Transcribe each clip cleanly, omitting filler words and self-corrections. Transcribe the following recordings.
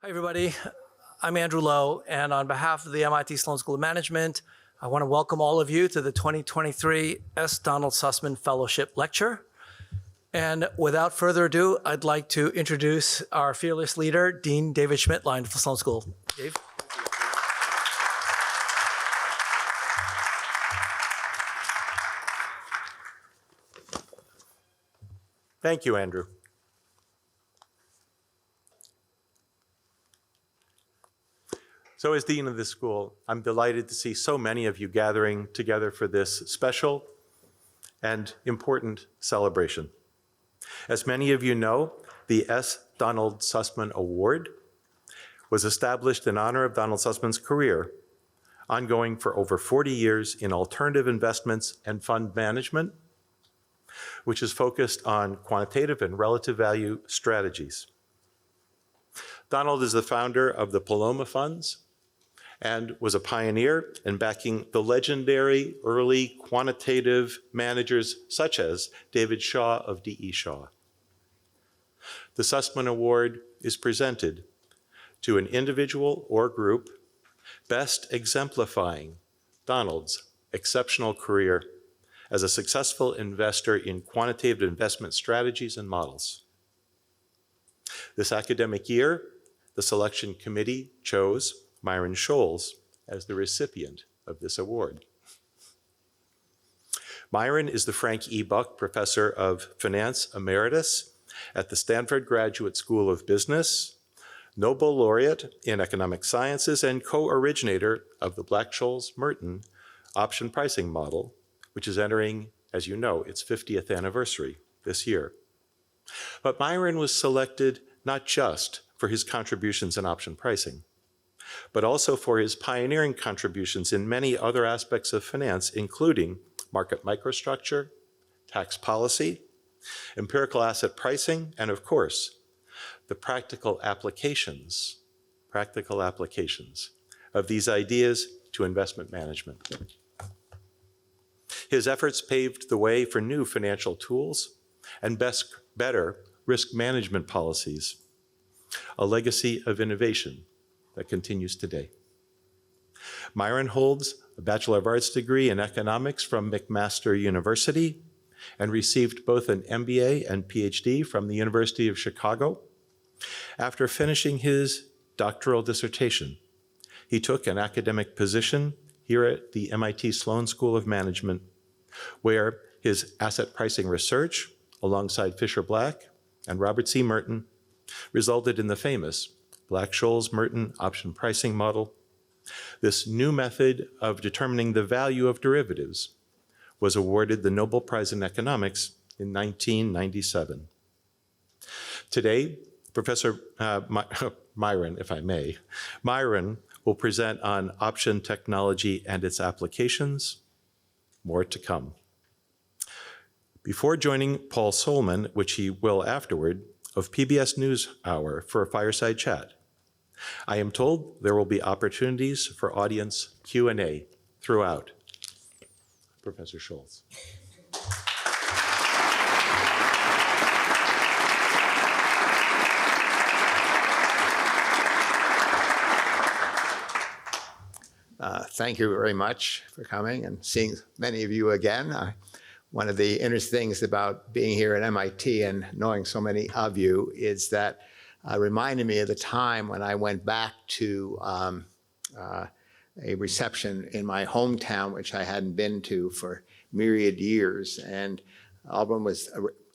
Hi, everybody. I'm Andrew Lowe, and on behalf of the MIT Sloan School of Management, I want to welcome all of you to the 2023 S. Donald Sussman Fellowship Lecture. And without further ado, I'd like to introduce our fearless leader, Dean David Schmidtlein of the Sloan School. Dave. Thank you, Andrew. So as Dean of this school, I'm delighted to see so many of you gathering together for this special and important celebration. As many of you know, the S. Donald Sussman Award was established in honor of Donald Sussman's career, ongoing for over 40 years in alternative investments and fund management, which is focused on quantitative and relative value strategies. Donald is the founder of the Paloma Funds and was a pioneer in backing the legendary early quantitative managers such as David Shaw of D.E. Shaw. The Sussman Award is presented to an individual or group best exemplifying Donald's exceptional career as a successful investor in quantitative investment strategies and models. This academic year, the selection committee chose Myron Scholes as the recipient of this award. Myron is the Frank E. Buck Professor of Finance Emeritus at the Stanford Graduate School of Business, Nobel Laureate in Economic Sciences, and co-originator of the Black-Scholes-Merton option pricing model, which is entering, as you know, its 50th anniversary this year. But Myron was selected not just for his contributions in option pricing, but also for his pioneering contributions in many other aspects of finance, including market microstructure, tax policy, empirical asset pricing, and of course, the practical applications of these ideas to investment management. His efforts paved the way for new financial tools and better risk management policies, a legacy of innovation that continues today. Myron holds a Bachelor of Arts degree in economics from McMaster University and received both an MBA and PhD from the University of Chicago. After finishing his doctoral dissertation, he took an academic position here at the MIT Sloan School of Management, where his asset pricing research, alongside Fisher Black and Robert C. Merton, resulted in the famous Black-Scholes-Merton option pricing model. This new method of determining the value of derivatives was awarded the Nobel Prize in Economics in 1997. Today, Professor Myron, if I may, Myron will present on option technology and its applications. More to come. Before joining Paul Solman, which he will afterward, of PBS NewsHour for a fireside chat, I am told there will be opportunities for audience Q&A throughout. Professor Scholes. Thank you very much for coming and seeing many of you again. One of the interesting things about being here at MIT and knowing so many of you is that reminded me of the time when I went back to a reception in my hometown, which I hadn't been to for myriad years. And Alban was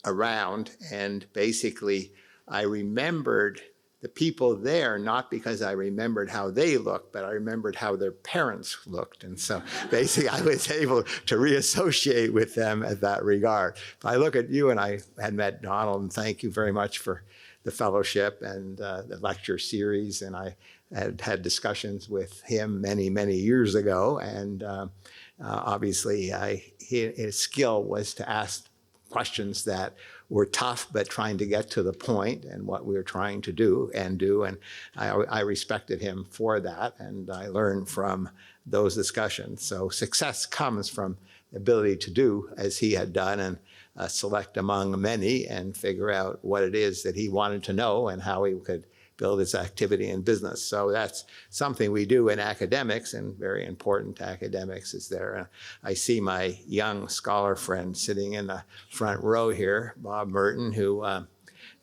around, and basically I remembered the people there, not because I remembered how they looked, but I remembered how their parents looked. And so basically I was able to reassociate with them at that regard. But I look at you, and I had met Donald, and thank you very much for the fellowship and the lecture series. And I had discussions with him many, many years ago. And obviously his skill was to ask questions that were tough, but trying to get to the point and what we were trying to do. And I respected him for that, and I learned from those discussions. So success comes from the ability to do as he had done, and select among many and figure out what it is that he wanted to know and how he could build its activity in business. So that's something we do in academics, and very important to academics is there. I see my young scholar friend sitting in the front row here, Bob Merton, who,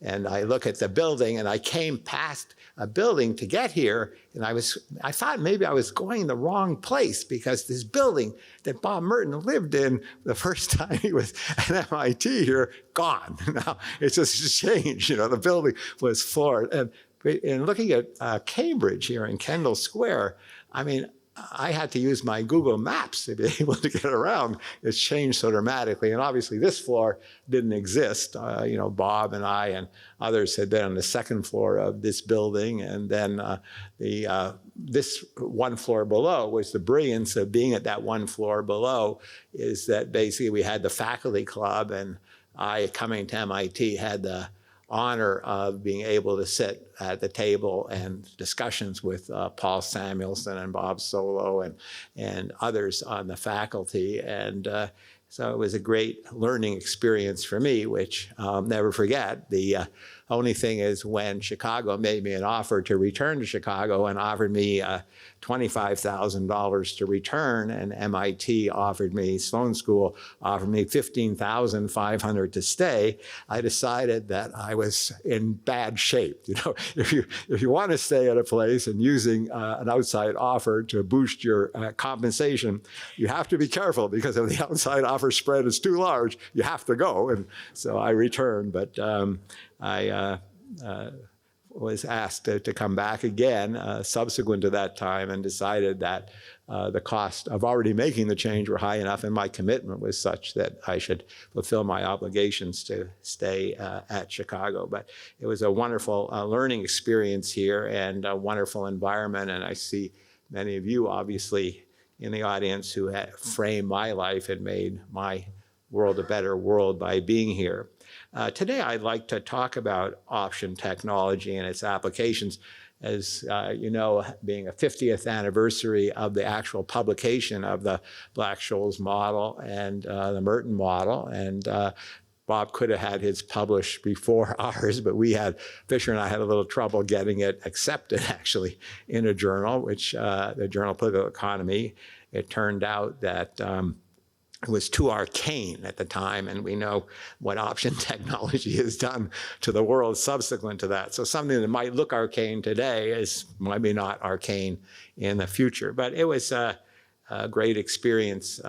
and I look at the building, and I came past a building to get here, and I thought maybe I was going the wrong place, because this building that Bob Merton lived in the first time he was at MIT here, gone. Now it's just changed. The building was floored. And looking at Cambridge here in Kendall Square, I mean, I had to use my Google Maps to be able to get around. It's changed so dramatically. And obviously this floor didn't exist. Bob and I and others had been on the second floor of this building. And then this one floor below was the brilliance of being at that one floor below, is that basically we had the faculty club, and I, coming to MIT, had the honor of being able to sit at the table and discussions with Paul Samuelson and Bob Solo and others on the faculty. And so it was a great learning experience for me, which I'll never forget. The only thing is, when Chicago made me an offer to return to Chicago and offered me $25,000 to return, and MIT offered me, Sloan School offered me $15,500 to stay, I decided that I was in bad shape. If you want to stay at a place and using an outside offer to boost your compensation, you have to be careful, because if the outside offer spread is too large, you have to go. And so I returned, but I was asked to come back again subsequent to that time, and decided that the cost of already making the change were high enough, and my commitment was such that I should fulfill my obligations to stay at Chicago. But it was a wonderful learning experience here, and a wonderful environment. And I see many of you, obviously, in the audience who had framed my life and made my world a better world by being here. Today, I'd like to talk about option technology and its applications. As you know, being a 50th anniversary of the actual publication of the Black-Scholes model and the Merton model. And Bob could have had his published before ours, but Fisher and I had a little trouble getting it accepted, actually, in a journal, which the Journal of Political Economy. It turned out that it was too arcane at the time, and we know what option technology has done to the world subsequent to that. So something that might look arcane today is maybe not arcane in the future. But it was a great experience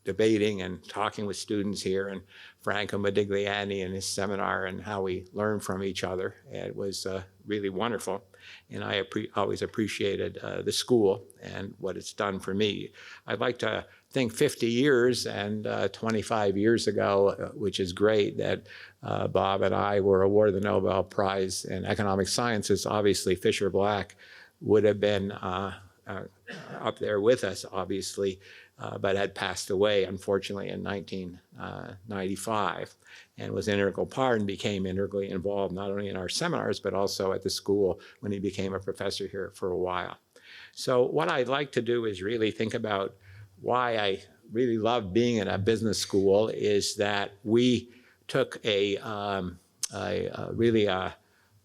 debating and talking with students here, and Franco Modigliani and his seminar, and how we learn from each other. It was really wonderful. And I always appreciated the school and what it's done for me. I'd like to think 50 years and 25 years ago, which is great, that Bob and I were awarded the Nobel Prize in Economic Sciences. Obviously, Fisher Black would have been up there with us, obviously, but had passed away, unfortunately, in 1995, and was an integral part and became integrally involved not only in our seminars, but also at the school when he became a professor here for a while. So what I'd like to do is really think about why I really love being in a business school, is that we took a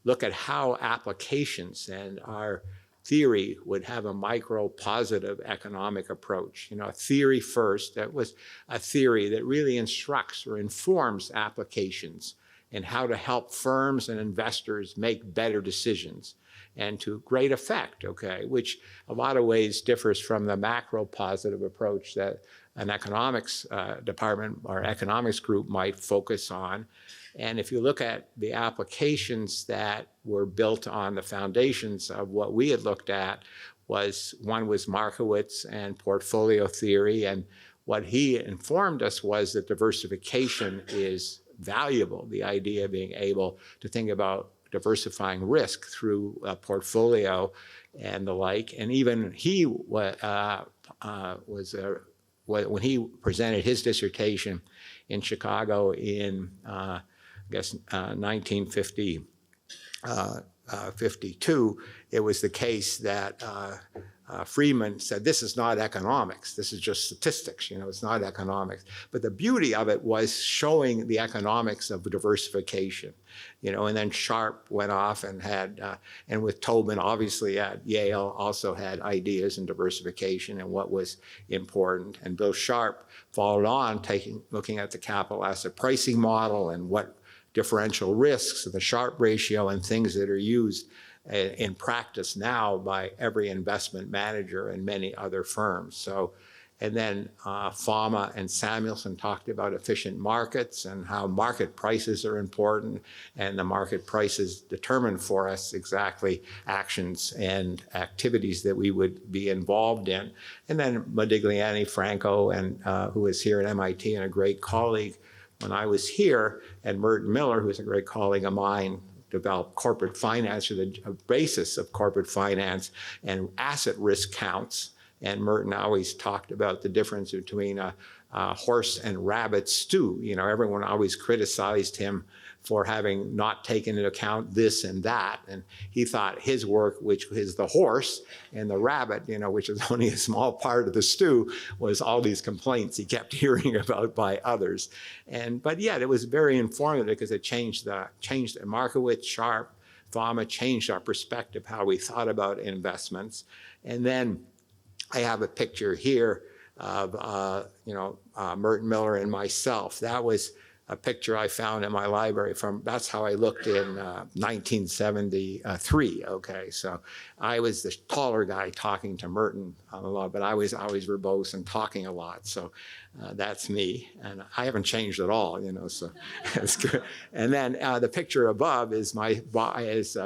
look at how applications and our theory would have a micro-positive economic approach. A theory first, that was a theory that really instructs or informs applications and how to help firms and investors make better decisions, and to great effect, which a lot of ways differs from the macro-positive approach that an economics department or economics group might focus on. And if you look at the applications that were built on the foundations of what we had looked at, one was Markowitz and portfolio theory. And what he informed us was that diversification is valuable, the idea of being able to think about diversifying risk through a portfolio and the like. And even he when he presented his dissertation in Chicago in 1952, it was the case that Friedman said, this is not economics. This is just statistics. It's not economics. But the beauty of it was showing the economics of diversification. And then Sharp went off and had, and with Tobin, obviously at Yale, also had ideas in diversification and what was important. And Bill Sharp followed on, looking at the capital asset pricing model and what differential risks, the Sharp ratio, and things that are used in practice now by every investment manager and many other firms. So, and then Fama and Samuelson talked about efficient markets and how market prices are important, and the market prices determine for us exactly actions and activities that we would be involved in. And then Modigliani Franco, and who is here at MIT and a great colleague when I was here, and Merton Miller, who is a great colleague of mine, developed corporate finance, or the basis of corporate finance, and asset risk counts. And Merton always talked about the difference between a horse and rabbit stew. Everyone always criticized him for having not taken into account this and that. And he thought his work, which is the horse, and the rabbit, which is only a small part of the stew, was all these complaints he kept hearing about by others. But yet it was very informative because it changed Markowitz, Sharp, Fama changed our perspective, how we thought about investments. And then I have a picture here of Merton Miller and myself. That was a picture I found in my library that's how I looked in 1973, okay? So I was the taller guy talking to Merton a lot, but I was always verbose and talking a lot. So that's me, and I haven't changed at all, so that's good. And then the picture above is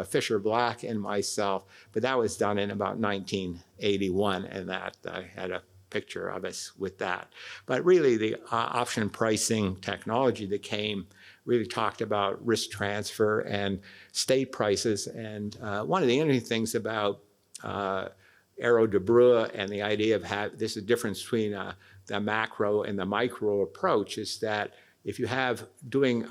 Fisher Black and myself, but that was done in about 1981, and that I had a picture of us with that. But really the option pricing technology that came really talked about risk transfer and state prices. And one of the interesting things about Arrow de Brue and the idea of this is a difference between the macro and the micro approach, is that if you have doing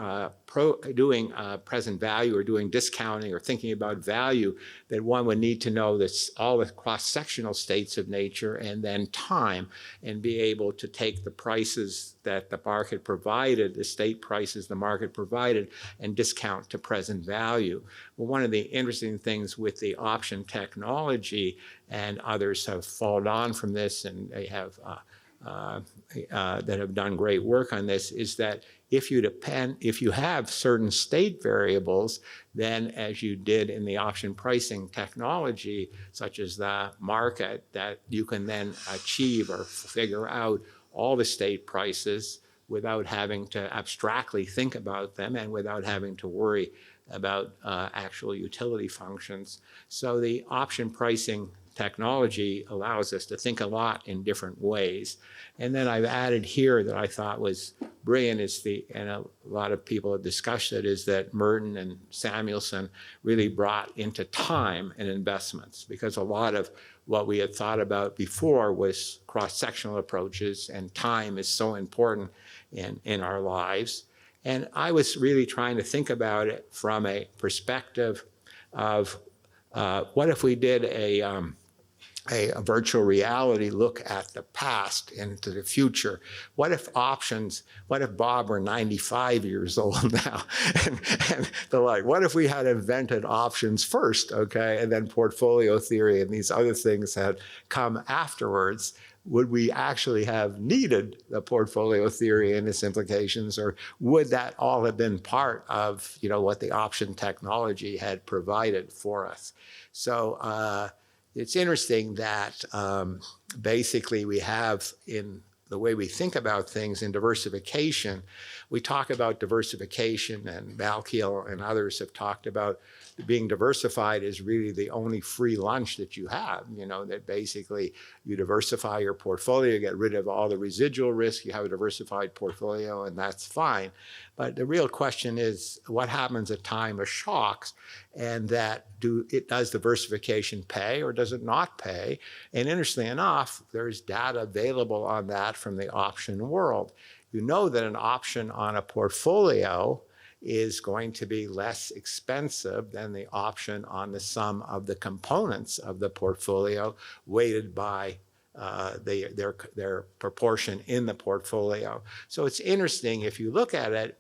present value or doing discounting or thinking about value, that one would need to know all the cross-sectional states of nature and then time, and be able to take the prices that the market provided, the state prices the market provided, and discount to present value. Well, one of the interesting things with the option technology, and others have followed on from this, and they have that have done great work on this, is that if you have certain state variables, then as you did in the option pricing technology, such as the market, that you can then achieve or figure out all the state prices without having to abstractly think about them and without having to worry about actual utility functions. So the option pricing technology allows us to think a lot in different ways. And then I've added here that I thought was brilliant, and a lot of people have discussed it, is that Merton and Samuelson really brought into time and investments, because a lot of what we had thought about before was cross-sectional approaches, and time is so important in our lives. And I was really trying to think about it from a perspective of what if we did a virtual reality look at the past into the future? What if Bob were 95 years old now? and the like, what if we had invented options first, okay? And then portfolio theory and these other things had come afterwards? Would we actually have needed the portfolio theory and its implications, or would that all have been part of, what the option technology had provided for us? So it's interesting that basically we have, in the way we think about things in diversification, we talk about diversification, and Malkiel and others have talked about being diversified is really the only free lunch that you have, that basically you diversify your portfolio, get rid of all the residual risk, you have a diversified portfolio, and that's fine. But the real question is, what happens at time of shocks, and does diversification pay or does it not pay? And interestingly enough, there's data available on that from the option world. You know that an option on a portfolio is going to be less expensive than the option on the sum of the components of the portfolio weighted by their proportion in the portfolio. So it's interesting if you look at it.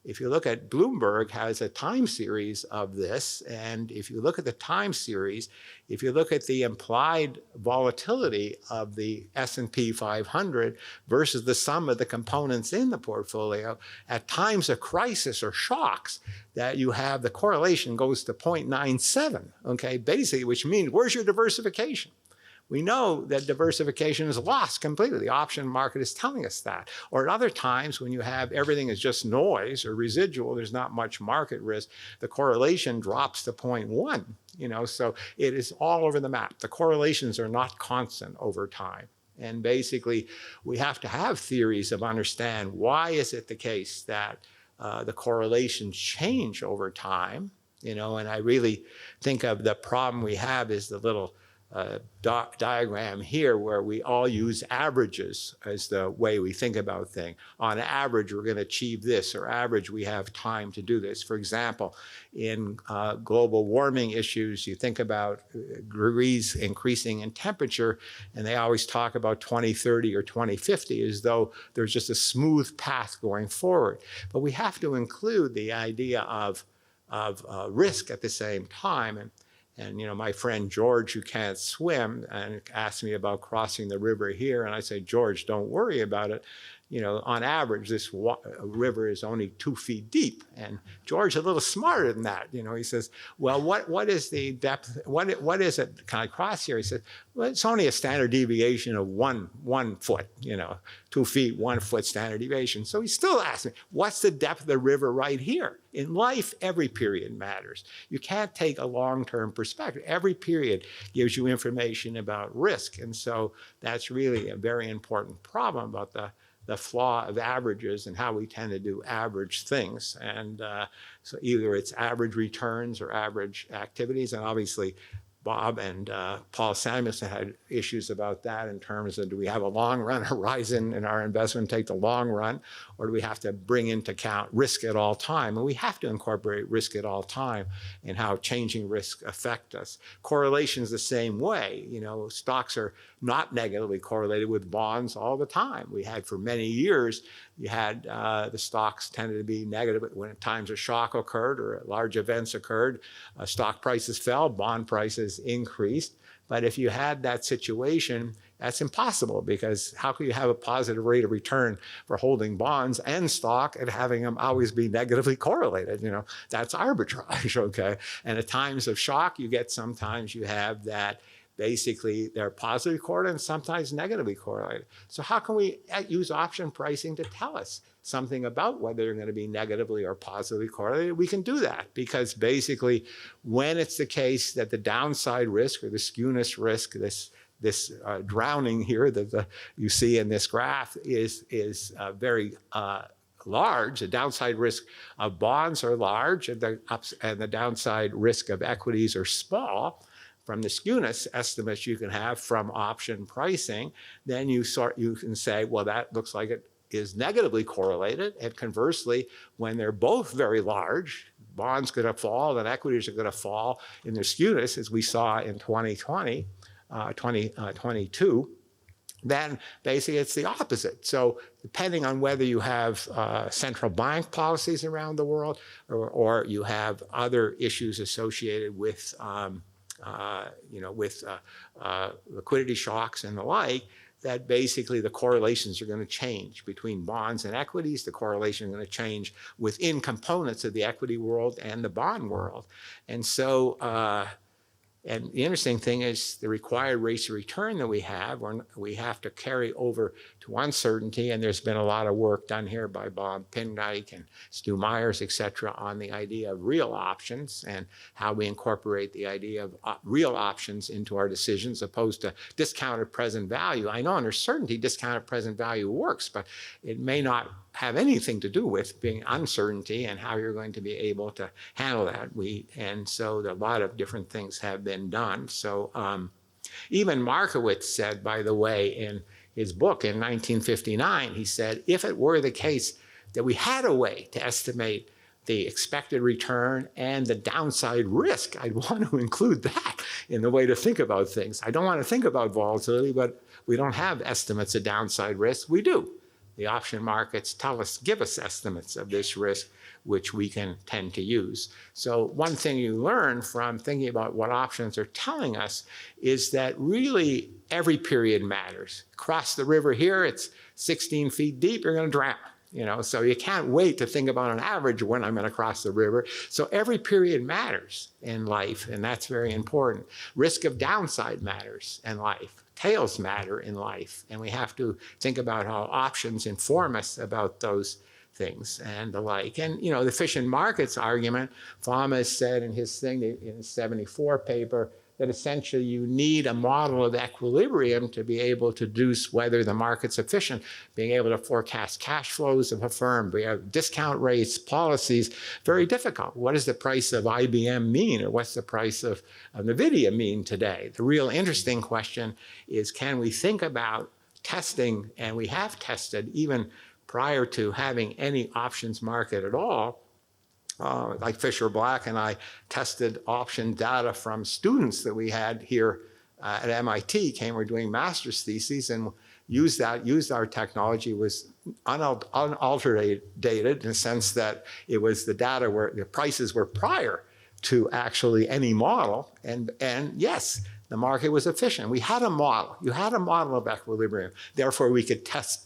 If you look at Bloomberg has a time series of this, and if you look at the time series, if you look at the implied volatility of the S&P 500 versus the sum of the components in the portfolio, at times of crisis or shocks, that you have the correlation goes to 0.97, okay, basically, which means where's your diversification? We know that diversification is lost completely. The option market is telling us that. Or at other times when you have everything is just noise or residual, there's not much market risk, the correlation drops to 0.1, so it is all over the map. The correlations are not constant over time. And basically, we have to have theories of understand why is it the case that the correlations change over time, and I really think of the problem we have is the little diagram here where we all use averages as the way we think about things. On average, we're going to achieve this, or average, we have time to do this. For example, in global warming issues, you think about degrees increasing in temperature, and they always talk about 2030 or 2050 as though there's just a smooth path going forward. But we have to include the idea of risk at the same time. And my friend George, who can't swim, and asked me about crossing the river here, and I say, George, don't worry about it. On average, this river is only 2 feet deep. And George is a little smarter than that. He says, well, what is the depth? What is it? Can I cross here? He says, well, it's only a standard deviation of one foot, 2 feet, 1 foot standard deviation. So he still asks me, what's the depth of the river right here? In life, every period matters. You can't take a long-term perspective. Every period gives you information about risk. And so that's really a very important problem about the flaw of averages and how we tend to do average things. And so either it's average returns or average activities. And obviously, Bob and Paul Samuelson had issues about that in terms of do we have a long run horizon in our investment, take the long run, or do we have to bring into account risk at all time? And we have to incorporate risk at all time in how changing risk affect us. Correlation is the same way. Stocks are not negatively correlated with bonds all the time. We had for many years, you had the stocks tended to be negative when times of shock occurred or large events occurred. Stock prices fell, bond prices increased. But if you had that situation, that's impossible because how can you have a positive rate of return for holding bonds and stock and having them always be negatively correlated? That's arbitrage, okay? And at times of shock, sometimes you have that basically they're positively correlated and sometimes negatively correlated. So how can we use option pricing to tell us something about whether they're going to be negatively or positively correlated? We can do that because basically when it's the case that the downside risk or the skewness risk, this drowning here that you see in this graph is very large. The downside risk of bonds are large and the downside risk of equities are small. From the skewness estimates you can have from option pricing, then you can say, well, that looks like it is negatively correlated. And conversely, when they're both very large, bonds going to fall and equities are going to fall in their skewness, as we saw in 2022, then basically it's the opposite. So depending on whether you have central bank policies around the world or you have other issues associated with liquidity shocks and the like, that basically the correlations are going to change between bonds and equities. The correlation is going to change within components of the equity world and the bond world. And so, and the interesting thing is the required rates of return that we have to carry over to uncertainty. And there's been a lot of work done here by Bob Pindyke and Stu Myers, et cetera, on the idea of real options and how we incorporate the idea of real options into our decisions opposed to discounted present value. I know under certainty, discounted present value works, but it may not have anything to do with being uncertainty and how you're going to be able to handle that. And so a lot of different things have been done. So even Markowitz said, by the way, in his book in 1959, he said, if it were the case that we had a way to estimate the expected return and the downside risk. I'd want to include that in the way to think about things. I don't want to think about volatility, but we don't have estimates of downside risk. We do. The option markets give us estimates of this risk, which we can tend to use. So one thing you learn from thinking about what options are telling us is that really every period matters. Cross the river here, it's 16 feet deep, you're going to drown. So you can't wait to think about an average when I'm going to cross the river. So every period matters in life, and that's very important. Risk of downside matters in life. Tails matter in life, and we have to think about how options inform us about those things and the like. And, the efficient markets argument, Fama said in his thing, in his 74 paper, that essentially you need a model of equilibrium to be able to deduce whether the market's efficient, being able to forecast cash flows of a firm, we have discount rates, policies, very difficult. What does the price of IBM mean, or what's the price of NVIDIA mean today? The real interesting question is, can we think about testing, and we have tested even prior to having any options market at all, like Fisher Black and I tested option data from students that we had here at MIT, we're doing master's theses, and used our technology, was unaltered in the sense that it was the data where the prices were prior to actually any model, and yes, the market was efficient. We had a model. You had a model of equilibrium. Therefore, we can test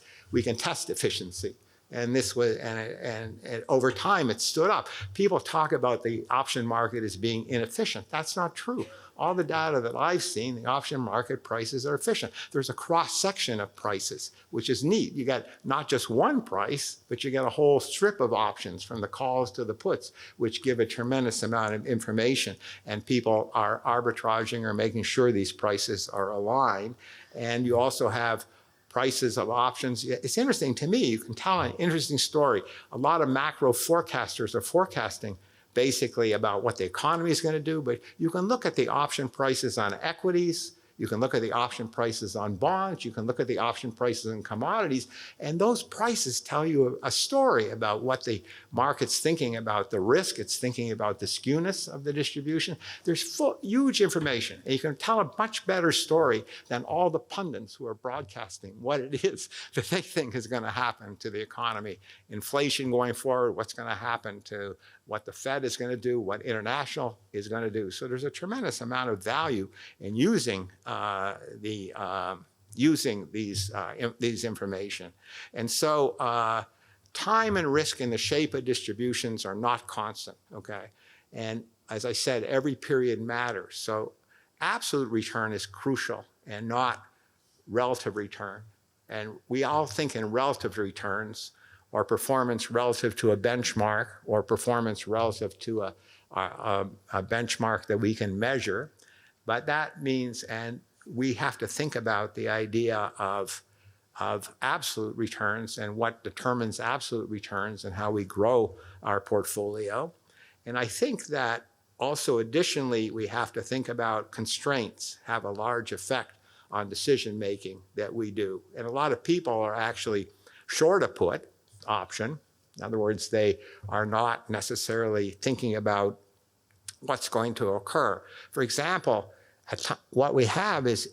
efficiency. And this was, and over time, it stood up. People talk about the option market as being inefficient. That's not true. All the data that I've seen, the option market prices are efficient. There's a cross-section of prices, which is neat. You got not just one price, but you get a whole strip of options from the calls to the puts, which give a tremendous amount of information. And people are arbitraging or making sure these prices are aligned. And you also have prices of options. It's interesting to me, you can tell an interesting story. A lot of macro forecasters are forecasting basically about what the economy is going to do, but you can look at the option prices on equities, you can look at the option prices on bonds, you can look at the option prices on commodities, and those prices tell you a story about what the market's thinking about the risk, it's thinking about the skewness of the distribution. There's huge information, and you can tell a much better story than all the pundits who are broadcasting what it is that they think is going to happen to the economy. Inflation going forward, what's going to happen to what the Fed is going to do, what international is going to do. So there's a tremendous amount of value in using these information. And so time and risk and the shape of distributions are not constant, okay? And as I said, every period matters. So absolute return is crucial and not relative return. And we all think in relative returns, or performance relative to a benchmark, or performance relative to a benchmark that we can measure. But that means, and we have to think about the idea of absolute returns and what determines absolute returns and how we grow our portfolio. And I think that also additionally, we have to think about constraints have a large effect on decision making that we do. And a lot of people are actually short a put option. In other words, they are not necessarily thinking about what's going to occur. For example, what we have is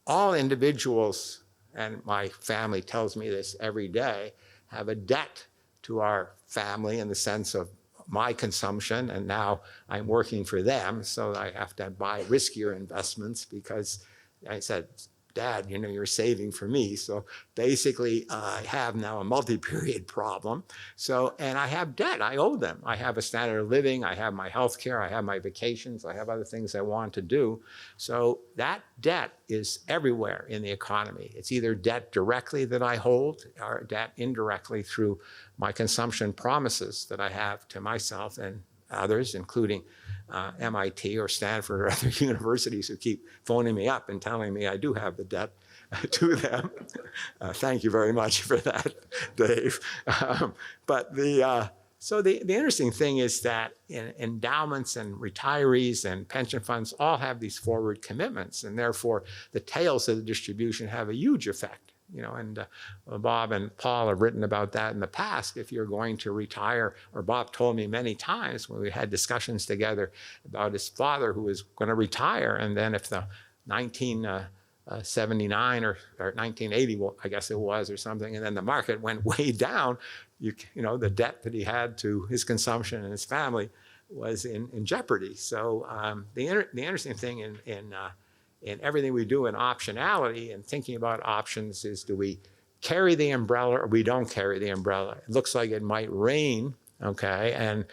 all individuals, and my family tells me this every day, have a debt to our family in the sense of my consumption, and now I'm working for them, so I have to buy riskier investments because I said, Dad, you're saving for me. So basically, I have now a multi-period problem. So, and I have debt. I owe them. I have a standard of living. I have my health care. I have my vacations. I have other things I want to do. So that debt is everywhere in the economy. It's either debt directly that I hold or debt indirectly through my consumption promises that I have to myself and others, including MIT or Stanford or other universities who keep phoning me up and telling me I do have the debt to them. Thank you very much for that, Dave. So the interesting thing is that endowments and retirees and pension funds all have these forward commitments, and therefore the tails of the distribution have a huge effect. and Bob and Paul have written about that in the past. If you're going to retire, or Bob told me many times when we had discussions together about his father who was going to retire, and then if the 1979 or 1980, well, I guess it was, or something, and then the market went way down, the debt that he had to his consumption and his family was in jeopardy. So the interesting thing in everything we do in optionality and thinking about options is, do we carry the umbrella or we don't carry the umbrella? It looks like it might rain, okay? And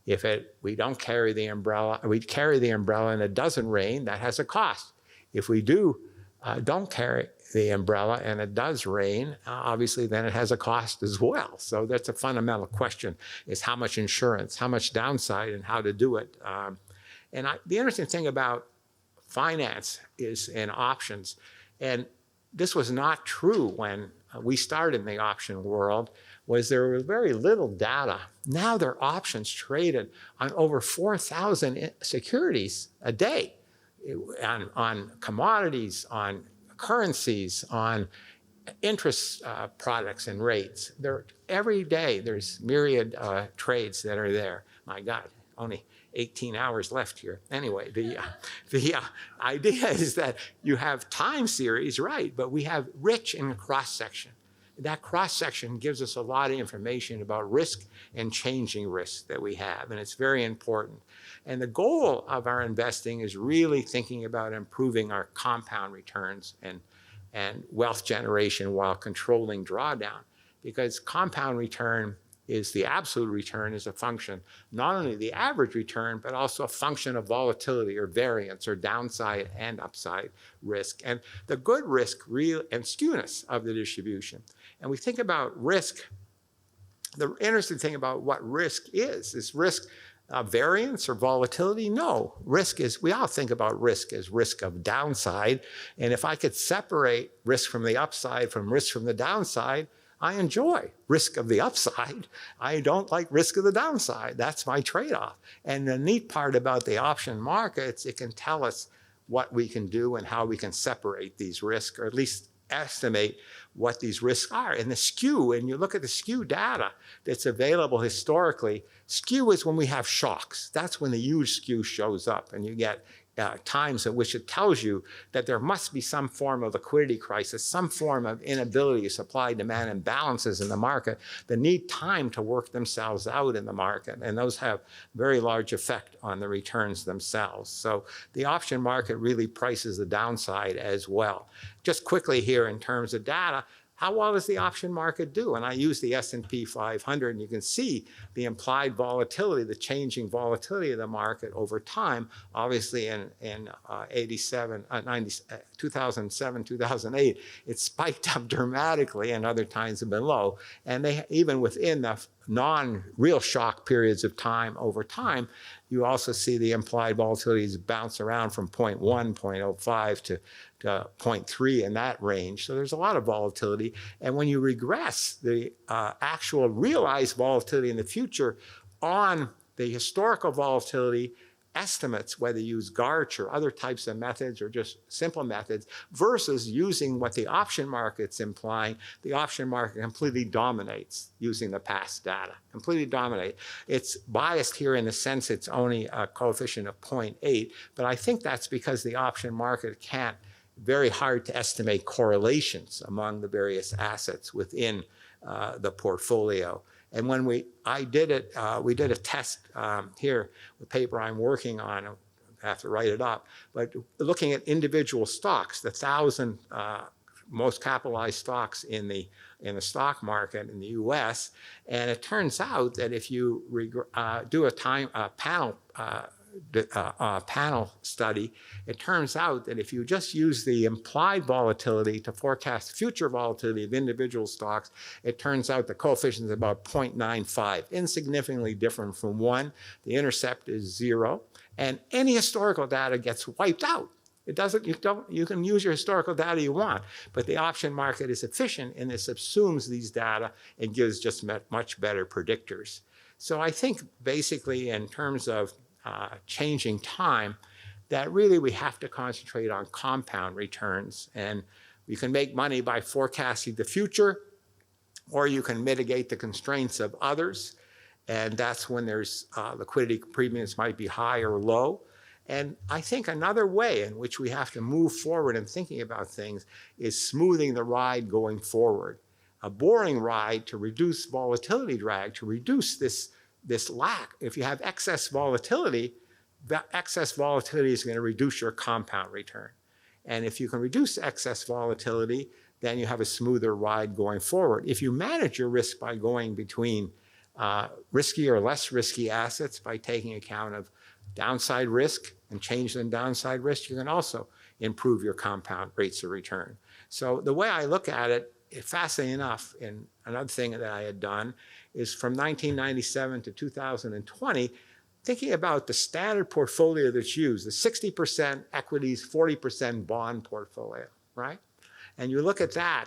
if we don't carry the umbrella, we carry the umbrella and it doesn't rain, that has a cost. If we don't carry the umbrella and it does rain, obviously then it has a cost as well. So that's a fundamental question, is how much insurance, how much downside, and how to do it. The interesting thing about finance is in options, and this was not true when we started in the option world, was there was very little data. Now there are options traded on over 4,000 securities a day, on commodities, on currencies, on interest products and rates. Every day there's myriad trades that are there. My God, only 18 hours left here. Anyway, the idea is that you have time series, right, but we have rich in cross-section. That cross-section gives us a lot of information about risk and changing risk that we have, and it's very important. And the goal of our investing is really thinking about improving our compound returns and wealth generation while controlling drawdown, because compound return is the absolute return is a function, not only the average return, but also a function of volatility or variance or downside and upside risk, and the good risk and skewness of the distribution. And we think about risk. The interesting thing about what risk is risk variance or volatility? No, we all think about risk as risk of downside. And if I could separate risk from the upside from risk from the downside, I enjoy risk of the upside. I don't like risk of the downside. That's my trade-off. And the neat part about the option markets, it can tell us what we can do and how we can separate these risks, or at least estimate what these risks are. And the skew, and you look at the skew data that's available historically, skew is when we have shocks. That's when the huge skew shows up, and you get times at which it tells you that there must be some form of liquidity crisis, some form of inability, supply-demand imbalances in the market that need time to work themselves out in the market, and those have very large effect on the returns themselves. So the option market really prices the downside as well. Just quickly here in terms of data, how well does the option market do? And I use the S&P 500, and you can see the implied volatility, the changing volatility of the market over time. Obviously, in 2007, 2008, it spiked up dramatically, and other times have been low. And they, even within the non-real shock periods of time over time, you also see the implied volatilities bounce around from 0.1, 0.05 to 0.3 in that range. So there's a lot of volatility. And when you regress the actual realized volatility in the future on the historical volatility estimates, whether you use GARCH or other types of methods or just simple methods, versus using what the option market's implying, the option market completely dominates using the past data, completely dominate. It's biased here in the sense it's only a coefficient of 0.8, but I think that's because the option market can't, very hard to estimate correlations among the various assets within the portfolio. And when we did a test here, the paper I'm working on, I have to write it up, but looking at individual stocks, the 1,000 most capitalized stocks in the stock market in the U.S., and it turns out that if you do a panel study, it turns out that if you just use the implied volatility to forecast future volatility of individual stocks, it turns out the coefficient is about 0.95, insignificantly different from 1. The intercept is 0, and any historical data gets wiped out. It doesn't, you can use your historical data you want, but the option market is efficient and it subsumes these data and gives just much better predictors. So I think basically in terms of changing time, that really we have to concentrate on compound returns. And You can make money by forecasting the future, or you can mitigate the constraints of others. And that's when there's liquidity premiums might be high or low. And I think another way in which we have to move forward in thinking about things is smoothing the ride going forward. A boring ride to reduce volatility drag, to reduce this lack. If you have excess volatility, that excess volatility is going to reduce your compound return. And if you can reduce excess volatility, then you have a smoother ride going forward. If you manage your risk by going between risky or less risky assets, by taking account of downside risk and change in downside risk, you can also improve your compound rates of return. So the way I look at it, fascinating enough, and another thing that I had done is from 1997 to 2020, thinking about the standard portfolio that's used, the 60% equities, 40% bond portfolio, right? And you look at that,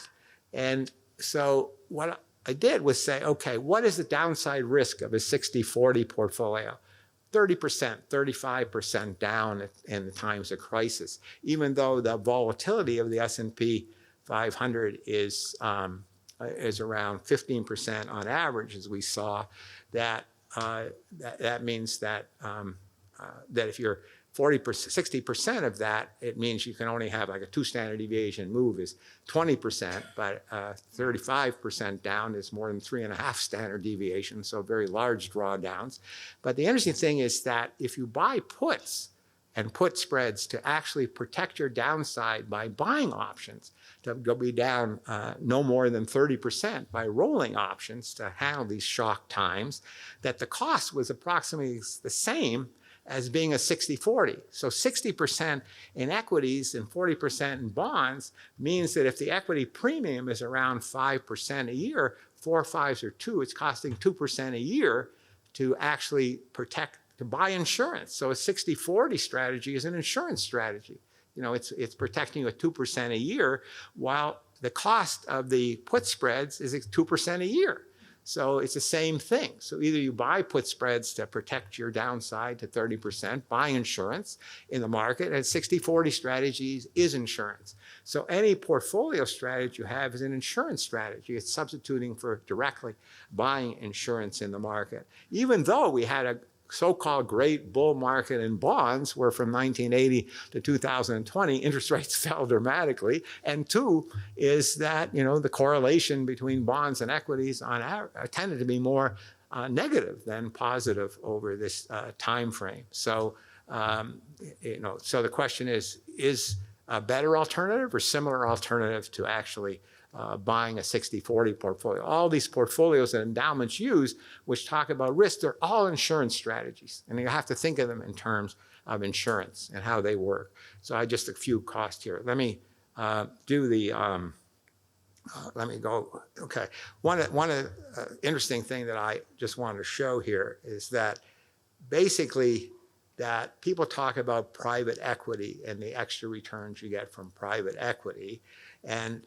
and so what I did was say, okay, what is the downside risk of a 60-40 portfolio? 30%, 35% down in the times of crisis, even though the volatility of the S&P 500 is around 15% on average, as we saw. That means that if you're 40%, 60% of that, it means you can only have like a 2 standard deviation move is 20%, but 35% down is more than 3.5 standard deviations, so very large drawdowns. But the interesting thing is that if you buy puts and put spreads to actually protect your downside by buying options, to go be down no more than 30% by rolling options to handle these shock times, that the cost was approximately the same as being a 60-40. So 60% in equities and 40% in bonds means that if the equity premium is around 5% a year, 4 5s or 2, it's costing 2% a year to actually protect, to buy insurance. So a 60-40 strategy is an insurance strategy. You know, it's protecting you at 2% a year, while the cost of the put spreads is 2% a year. So it's the same thing. So either you buy put spreads to protect your downside to 30%, buy insurance in the market, and 60-40 strategies is insurance. So any portfolio strategy you have is an insurance strategy. It's substituting for directly buying insurance in the market. Even though we had a so-called great bull market in bonds, where from 1980 to 2020, interest rates fell dramatically. And two is that, you know, the correlation between bonds and equities on average tended to be more negative than positive over this time frame. So, you know, so the question is a better alternative or similar alternative to actually buying a 60-40 portfolio? All these portfolios that endowments use, which talk about risk, they're all insurance strategies. And you have to think of them in terms of insurance and how they work. So I just a few costs here. Let me do the, let me go, okay. One interesting thing that I just wanted to show here is that basically that people talk about private equity and the extra returns you get from private equity. And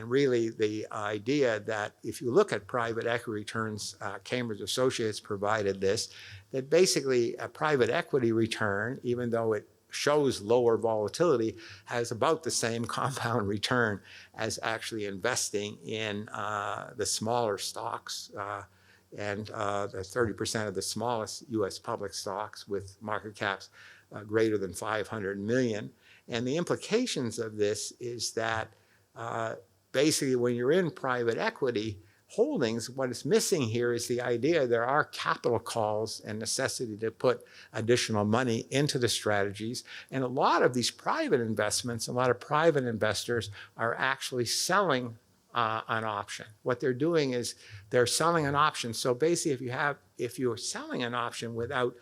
really the idea that if you look at private equity returns, Cambridge Associates provided this, that basically a private equity return, even though it shows lower volatility, has about the same compound return as actually investing in the smaller stocks and the 30% of the smallest US public stocks with market caps greater than 500 million. And the implications of this is that basically when you're in private equity holdings, what is missing here is the idea there are capital calls and necessity to put additional money into the strategies. And a lot of these private investments, a lot of private investors are actually selling an option. What they're doing is they're selling an option. So basically if you're selling an option without,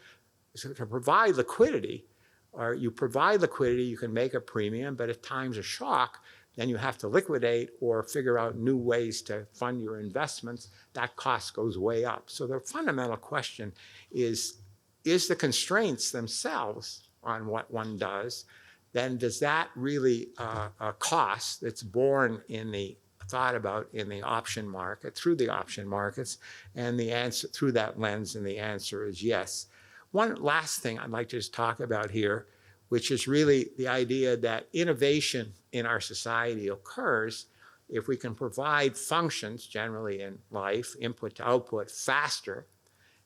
to provide liquidity, or you provide liquidity, you can make a premium, but if times are shock, then you have to liquidate or figure out new ways to fund your investments. That cost goes way up. So the fundamental question is the constraints themselves on what one does, then does that really a cost that's born in the thought about in the option market, through the option markets, and the answer through that lens, and the answer is yes. One last thing I'd like to just talk about here, which is really the idea that innovation in our society occurs if we can provide functions, generally in life, input to output, faster,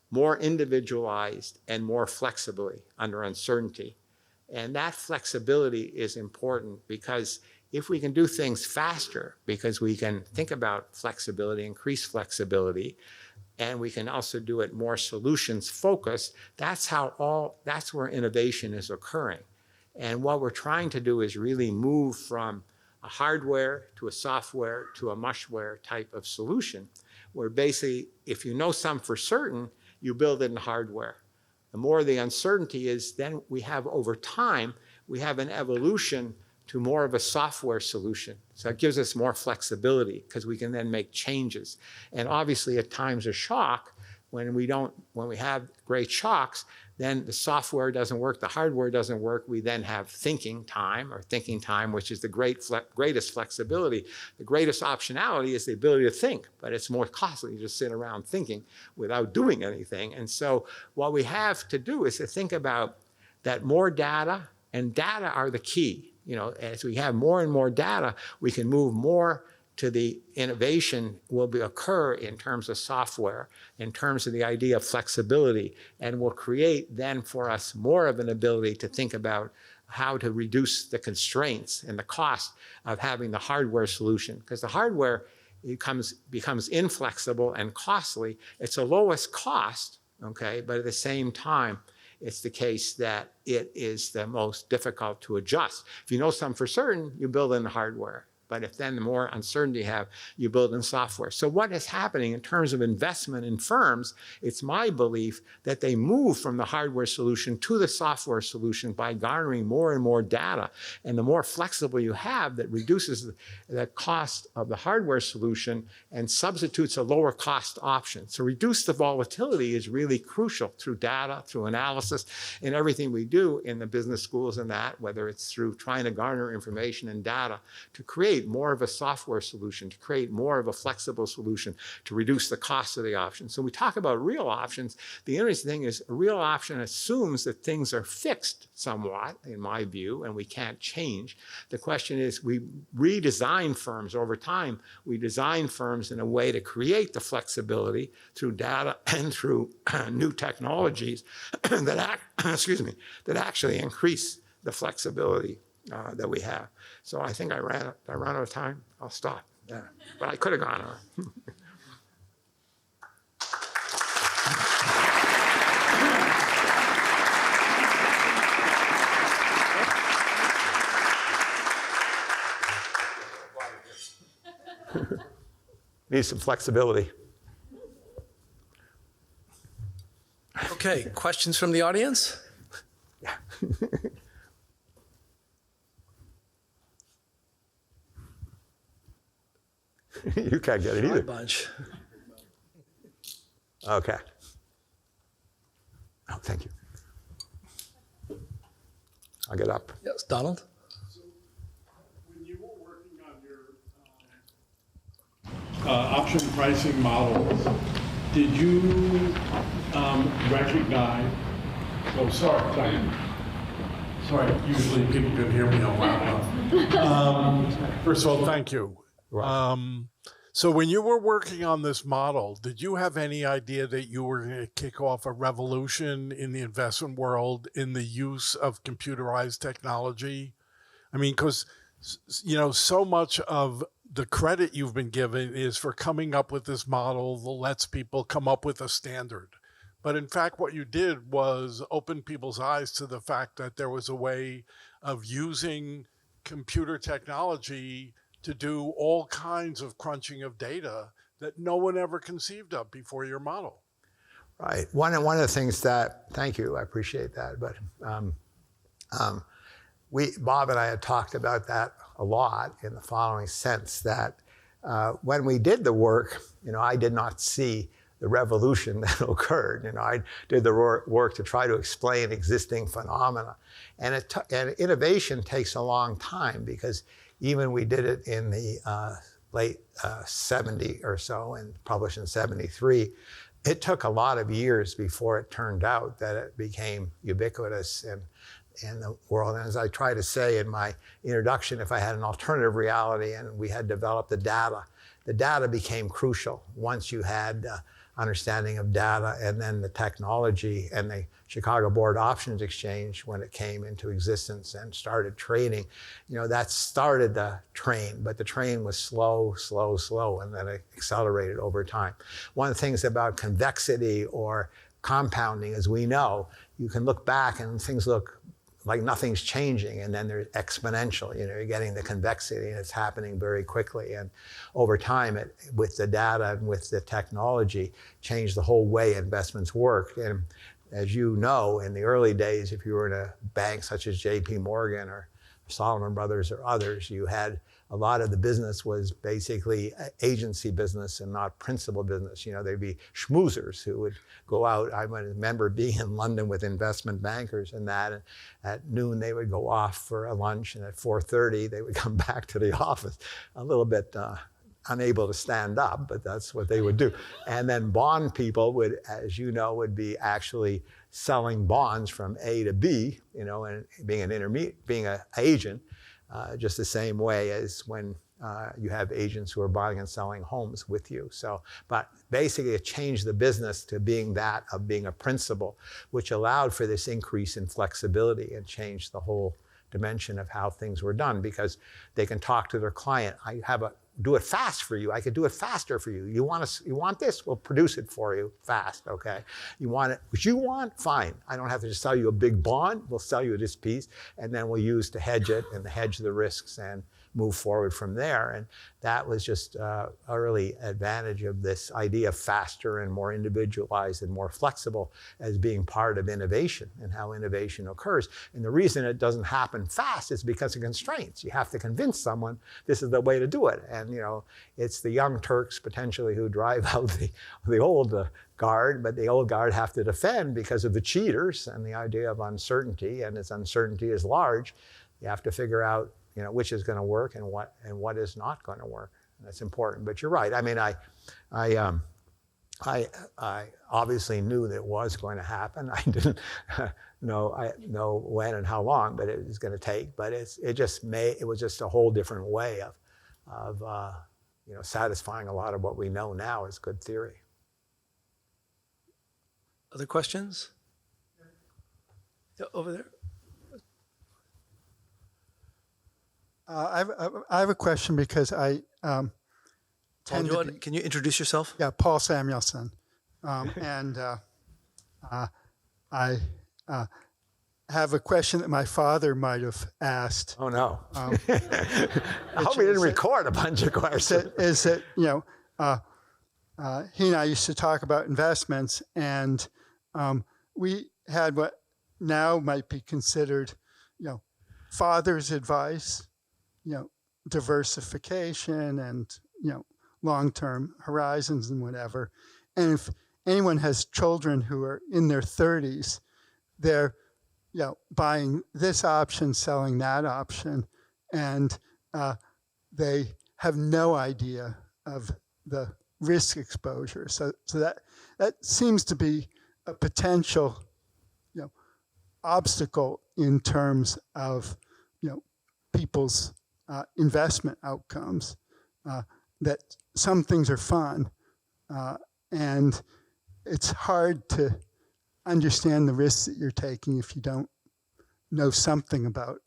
more individualized, and more flexibly under uncertainty. And that flexibility is important because if we can do things faster, because we can think about flexibility, increase flexibility, and we can also do it more solutions focused, that's where innovation is occurring. And what we're trying to do is really move from a hardware to a software to a mushware type of solution, where basically, if you know some for certain, you build it in hardware. The more the uncertainty is, then we have over time, we have an evolution to more of a software solution. So it gives us more flexibility because we can then make changes. And obviously at times of shock, when we have great shocks, then the software doesn't work, the hardware doesn't work. We then have thinking time, which is the greatest flexibility. The greatest optionality is the ability to think, but it's more costly to just sit around thinking without doing anything. And so what we have to do is to think about that more data, and data are the key. As we have more and more data, we can move more to the innovation will occur in terms of software, in terms of the idea of flexibility, and will create then for us more of an ability to think about how to reduce the constraints and the cost of having the hardware solution. Because the hardware becomes inflexible and costly. It's the lowest cost, okay, but at the same time, it's the case that it is the most difficult to adjust. If you know something for certain, you build in the hardware. But if then the more uncertainty you have, you build in software. So what is happening in terms of investment in firms, it's my belief that they move from the hardware solution to the software solution by garnering more and more data. And the more flexible you have, that reduces the cost of the hardware solution and substitutes a lower cost option. So reduce the volatility is really crucial through data, through analysis, and everything we do in the business schools and that, whether it's through trying to garner information and data to create more of a software solution, to create more of a flexible solution, to reduce the cost of the option. So we talk about real options. The interesting thing is a real option assumes that things are fixed somewhat, in my view, and we can't change. The question is we redesign firms over time. We design firms in a way to create the flexibility through data and through new technologies that actually increase the flexibility that we have. So I think I ran out of time. I'll stop. Yeah. But I could have gone on. Need some flexibility. Okay, questions from the audience? Yeah. You can't get it either. Bunch. Okay. Oh, thank you. I'll get up. Yes, Donald? So when you were working on your option pricing models, did you recognize, oh, sorry, usually people can hear me all loud enough. First of all, thank you. Right. So when you were working on this model, did you have any idea that you were going to kick off a revolution in the investment world in the use of computerized technology? I mean, because, so much of the credit you've been given is for coming up with this model that lets people come up with a standard. But in fact, what you did was open people's eyes to the fact that there was a way of using computer technology to do all kinds of crunching of data that no one ever conceived of before your model. Right. One of the things that, thank you, I appreciate that. But Bob and I had talked about that a lot in the following sense that when we did the work, I did not see the revolution that occurred. I did the work to try to explain existing phenomena. And innovation takes a long time because even we did it in the late 70 or so and published in 73. It took a lot of years before it turned out that it became ubiquitous in the world. And as I try to say in my introduction, if I had an alternative reality and we had developed the data became crucial. Once you had understanding of data and then the technology and the Chicago Board Options Exchange, when it came into existence and started trading, that started the train, but the train was slow, and then it accelerated over time. One of the things about convexity or compounding, as we know, you can look back and things look like nothing's changing, and then they're exponential. You're getting the convexity, and it's happening very quickly. And over time, with the data and with the technology, changed the whole way investments work. And as you know, in the early days, if you were in a bank such as J.P. Morgan or Solman Brothers or others, you had a lot of the business was basically agency business and not principal business. There'd be schmoozers who would go out. I remember being in London with investment bankers and at noon they would go off for a lunch, and at 4:30 they would come back to the office a little bit unable to stand up, but that's what they would do. And then bond people would, as you know, would be actually selling bonds from A to B, and being an agent, just the same way as when you have agents who are buying and selling homes with you. But basically it changed the business to being that of being a principal, which allowed for this increase in flexibility and changed the whole dimension of how things were done, because they can talk to their client. Do it fast for you. I could do it faster for you. You want this? We'll produce it for you fast, okay? You want it, what you want? Fine. I don't have to just sell you a big bond. We'll sell you this piece, and then we'll use to hedge it and hedge the risks and move forward from there. And that was just an early advantage of this idea of faster and more individualized and more flexible as being part of innovation and how innovation occurs. And the reason it doesn't happen fast is because of constraints. You have to convince someone this is the way to do it. And it's the young Turks potentially who drive out the old guard, but the old guard have to defend because of the cheaters and the idea of uncertainty. And as uncertainty is large, you have to figure out which is going to work and what is not going to work. That's important. But you're right. I mean, I obviously knew that it was going to happen. I didn't know when and how long, but it was going to take. But it was just a whole different way of satisfying a lot of what we know now as good theory. Other questions? Yeah, over there. I have a question because I Paul, can you introduce yourself? Yeah, Paul Samuelson. And I have a question that my father might have asked. Oh, no. I hope he didn't record a bunch of questions. Is that, he and I used to talk about investments, and we had what now might be considered, father's advice, diversification and, long-term horizons and whatever. And if anyone has children who are in their 30s, they're, buying this option, selling that option, and they have no idea of the risk exposure. So that seems to be a potential, obstacle in terms of, people's investment outcomes, that some things are fun, and it's hard to understand the risks that you're taking if you don't know something about,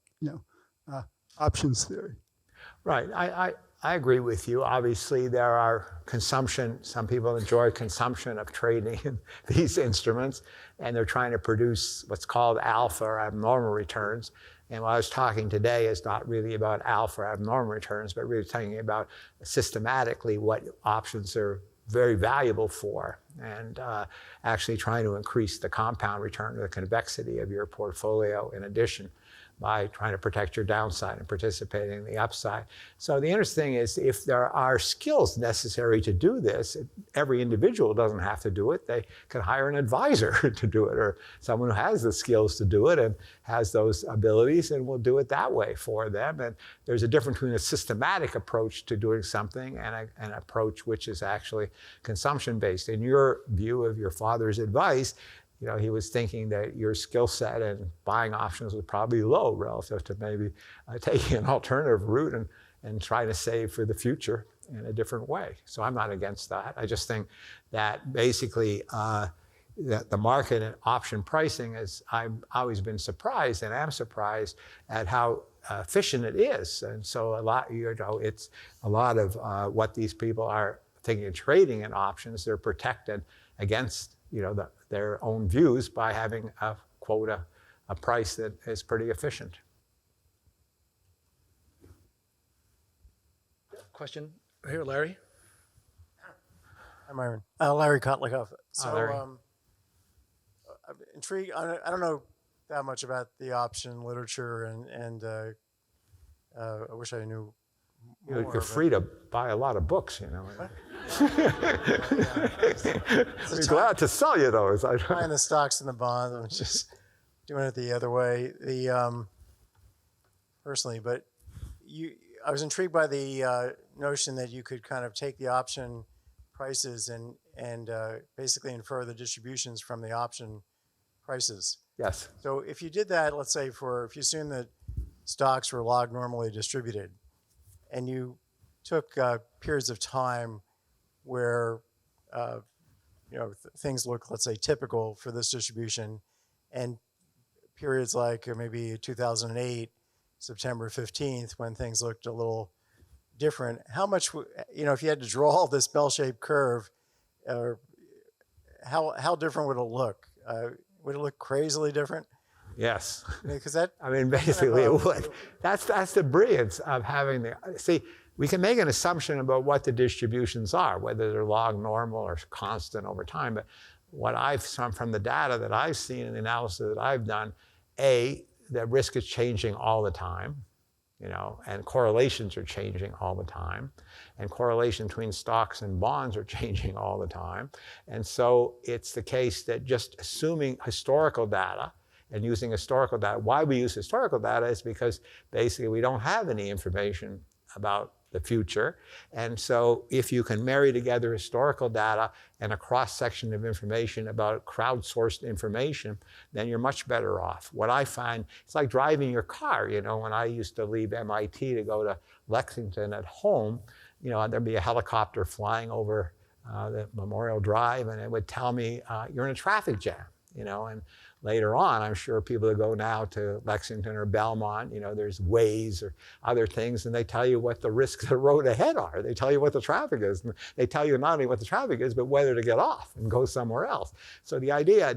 options theory. Right. I agree with you. Obviously, there are some people enjoy consumption of trading in these instruments, and they're trying to produce what's called alpha or abnormal returns. And what I was talking today is not really about alpha or abnormal returns, but really talking about systematically what options are very valuable for, and actually trying to increase the compound return or the convexity of your portfolio in addition, by trying to protect your downside and participating in the upside. So the interesting thing is, if there are skills necessary to do this, every individual doesn't have to do it. They can hire an advisor to do it, or someone who has the skills to do it and has those abilities, and will do it that way for them. And there's a difference between a systematic approach to doing something and an approach which is actually consumption-based. In your view of your father's advice, he was thinking that your skill set in buying options was probably low relative to maybe taking an alternative route and trying to save for the future in a different way. So I'm not against that. I just think that basically that the market and option pricing is, I've always been surprised and am surprised at how efficient it is. And so it's a lot of what these people are thinking of trading in options, they're protected against their own views by having a price that is pretty efficient. Question here, Larry. Hi, Myron. Larry Kotlikoff. So, Larry. I'm intrigued. I don't know that much about the option literature, and I wish I knew more. You're free to buy a lot of books, We're glad to sell you those. Buying the stocks and the bonds. I'm just doing it the other way. Personally, but I was intrigued by the notion that you could kind of take the option prices and basically infer the distributions from the option prices. Yes. So if you did that, let's say if you assume that stocks were log normally distributed, and you took periods of time where things look, let's say, typical for this distribution, and periods like maybe 2008, September 15th, when things looked a little different, how much, if you had to draw this bell-shaped curve, how different would it look? Would it look crazily different? Yes. Because that. Basically it would. That's the brilliance of having we can make an assumption about what the distributions are, whether they're log normal or constant over time. But what I've seen from the data that I've seen and the analysis that I've done, the risk is changing all the time, and correlations are changing all the time, and correlation between stocks and bonds are changing all the time. And so it's the case that just assuming historical data and using historical data, why we use historical data is because basically we don't have any information about the future. And so if you can marry together historical data and a cross-section of information about crowdsourced information, then you're much better off. What I find, it's like driving your car. When I used to leave MIT to go to Lexington at home, there'd be a helicopter flying over the Memorial Drive, and it would tell me, you're in a traffic jam, and later on, I'm sure people that go now to Lexington or Belmont, there's Waze or other things, and they tell you what the risks of the road ahead are. They tell you what the traffic is. And they tell you not only what the traffic is, but whether to get off and go somewhere else. So the idea,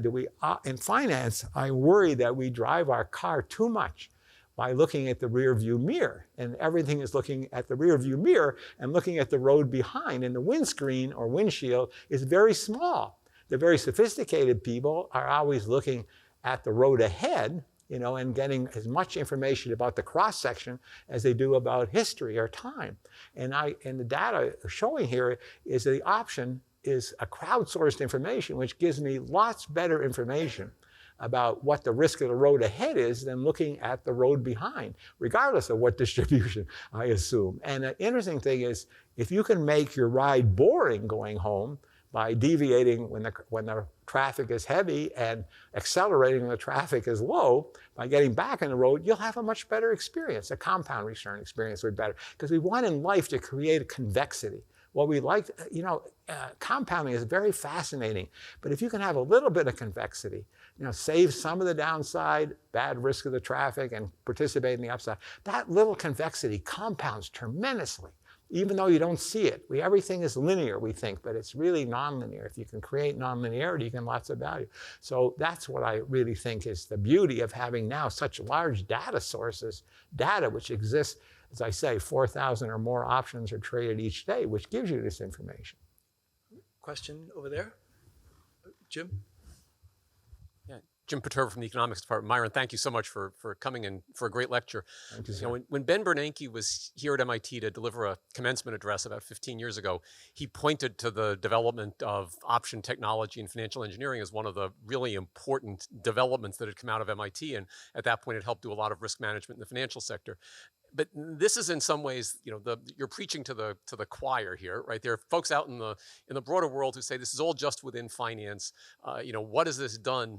in finance, I worry that we drive our car too much by looking at the rear view mirror, and everything is looking at the rear view mirror and looking at the road behind, and the windscreen or windshield is very small. The very sophisticated people are always looking at the road ahead, and getting as much information about the cross-section as they do about history or time. And the data showing here is that the option is a crowdsourced information, which gives me lots better information about what the risk of the road ahead is than looking at the road behind, regardless of what distribution I assume. And the interesting thing is, if you can make your ride boring going home, by deviating when the traffic is heavy and accelerating when the traffic is low, by getting back on the road, you'll have a much better experience. A compound return experience would be better. Because we want in life to create a convexity. What we like, compounding is very fascinating. But if you can have a little bit of convexity, save some of the downside, bad risk of the traffic, and participate in the upside, that little convexity compounds tremendously. Even though you don't see it. Everything is linear, we think, but it's really nonlinear. If you can create nonlinearity, you can lots of value. So that's what I really think is the beauty of having now such large data sources, data which exists, as I say, 4,000 or more options are traded each day, which gives you this information. Question over there. Jim? Jim Paterva from the Economics Department. Myron, thank you so much for coming and for a great lecture. Thank you, sir. When Ben Bernanke was here at MIT to deliver a commencement address about 15 years ago, he pointed to the development of option technology and financial engineering as one of the really important developments that had come out of MIT. And at that point, it helped do a lot of risk management in the financial sector. but this is in some ways, you're preaching to the choir here, right? There are folks out in the broader world who say this is all just within finance. What has this done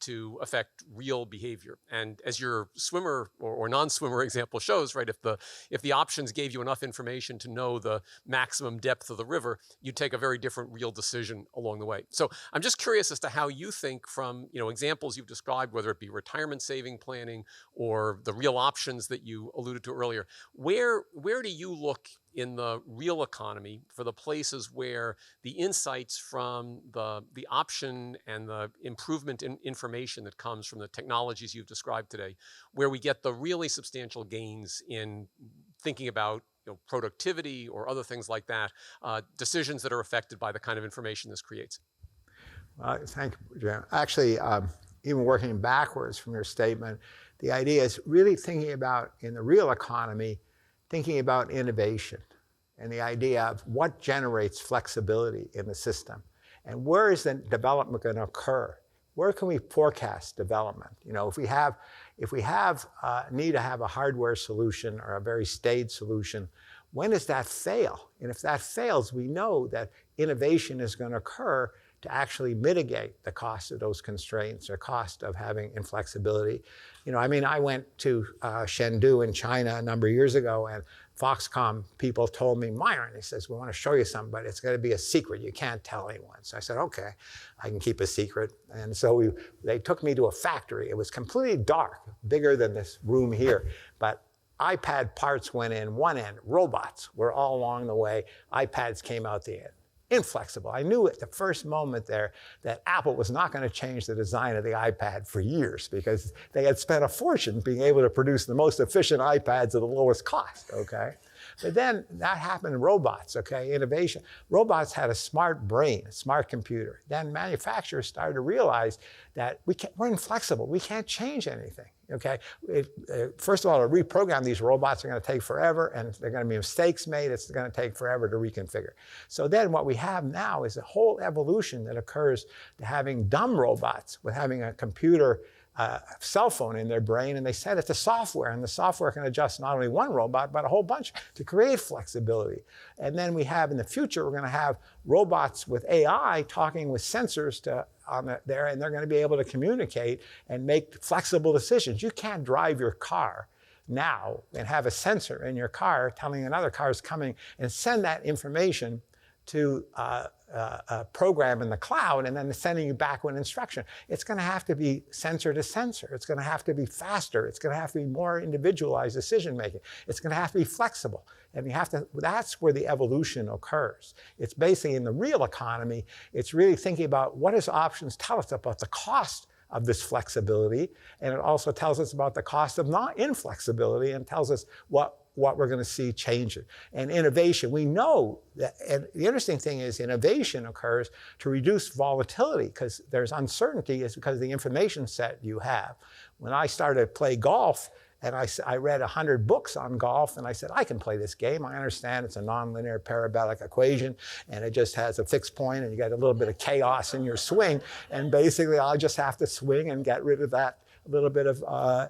to affect real behavior? And as your swimmer or non-swimmer example shows, right? If the options gave you enough information to know the maximum depth of the river, you'd take a very different real decision along the way. So I'm just curious as to how you think from examples you've described, whether it be retirement saving planning or the real options that you alluded to earlier, where do you look in the real economy for the places where the insights from the option and the improvement in information that comes from the technologies you've described today, where we get the really substantial gains in thinking about productivity or other things like that, decisions that are affected by the kind of information this creates? Thank you, Jim. Actually, even working backwards from your statement, the idea is really thinking about, in the real economy, thinking about innovation and the idea of what generates flexibility in the system and where is the development going to occur? Where can we forecast development? If we need to have a hardware solution or a very staid solution, when does that fail? And if that fails, we know that innovation is going to occur to actually mitigate the cost of those constraints or cost of having inflexibility. I went to Chengdu in China a number of years ago, and Foxconn people told me, Myron, he says, we want to show you something, but it's going to be a secret. You can't tell anyone. So I said, okay, I can keep a secret. And so they took me to a factory. It was completely dark, bigger than this room here, but iPad parts went in one end, robots were all along the way, iPads came out the end. Inflexible. I knew at the first moment there that Apple was not going to change the design of the iPad for years because they had spent a fortune being able to produce the most efficient iPads at the lowest cost, okay? But then that happened in robots, okay? Innovation. Robots had a smart brain, a smart computer. Then manufacturers started to realize that we're inflexible. We can't change anything, okay? First of all, to reprogram these robots are going to take forever, and there are going to be mistakes made. It's going to take forever to reconfigure. So then what we have now is a whole evolution that occurs to having dumb robots with having a computer cell phone in their brain, and they set it to software, and the software can adjust not only one robot, but a whole bunch to create flexibility. And then we have, in the future, we're going to have robots with AI talking with sensors there, and they're going to be able to communicate and make flexible decisions. You can't drive your car now and have a sensor in your car telling another car is coming and send that information to a program in the cloud and then sending you back with an instruction. It's going to have to be sensor to sensor. It's going to have to be faster. It's going to have to be more individualized decision making. It's going to have to be flexible. And that's where the evolution occurs. It's basically in the real economy, it's really thinking about what does options tell us about the cost of this flexibility. And it also tells us about the cost of inflexibility and tells us what we're going to see changing. And innovation, we know that, and the interesting thing is innovation occurs to reduce volatility because there's uncertainty is because of the information set you have. When I started to play golf, and I read 100 books on golf, and I said, I can play this game. I understand it's a nonlinear parabolic equation, and it just has a fixed point, and you get a little bit of chaos in your swing, and basically I'll just have to swing and get rid of that little bit of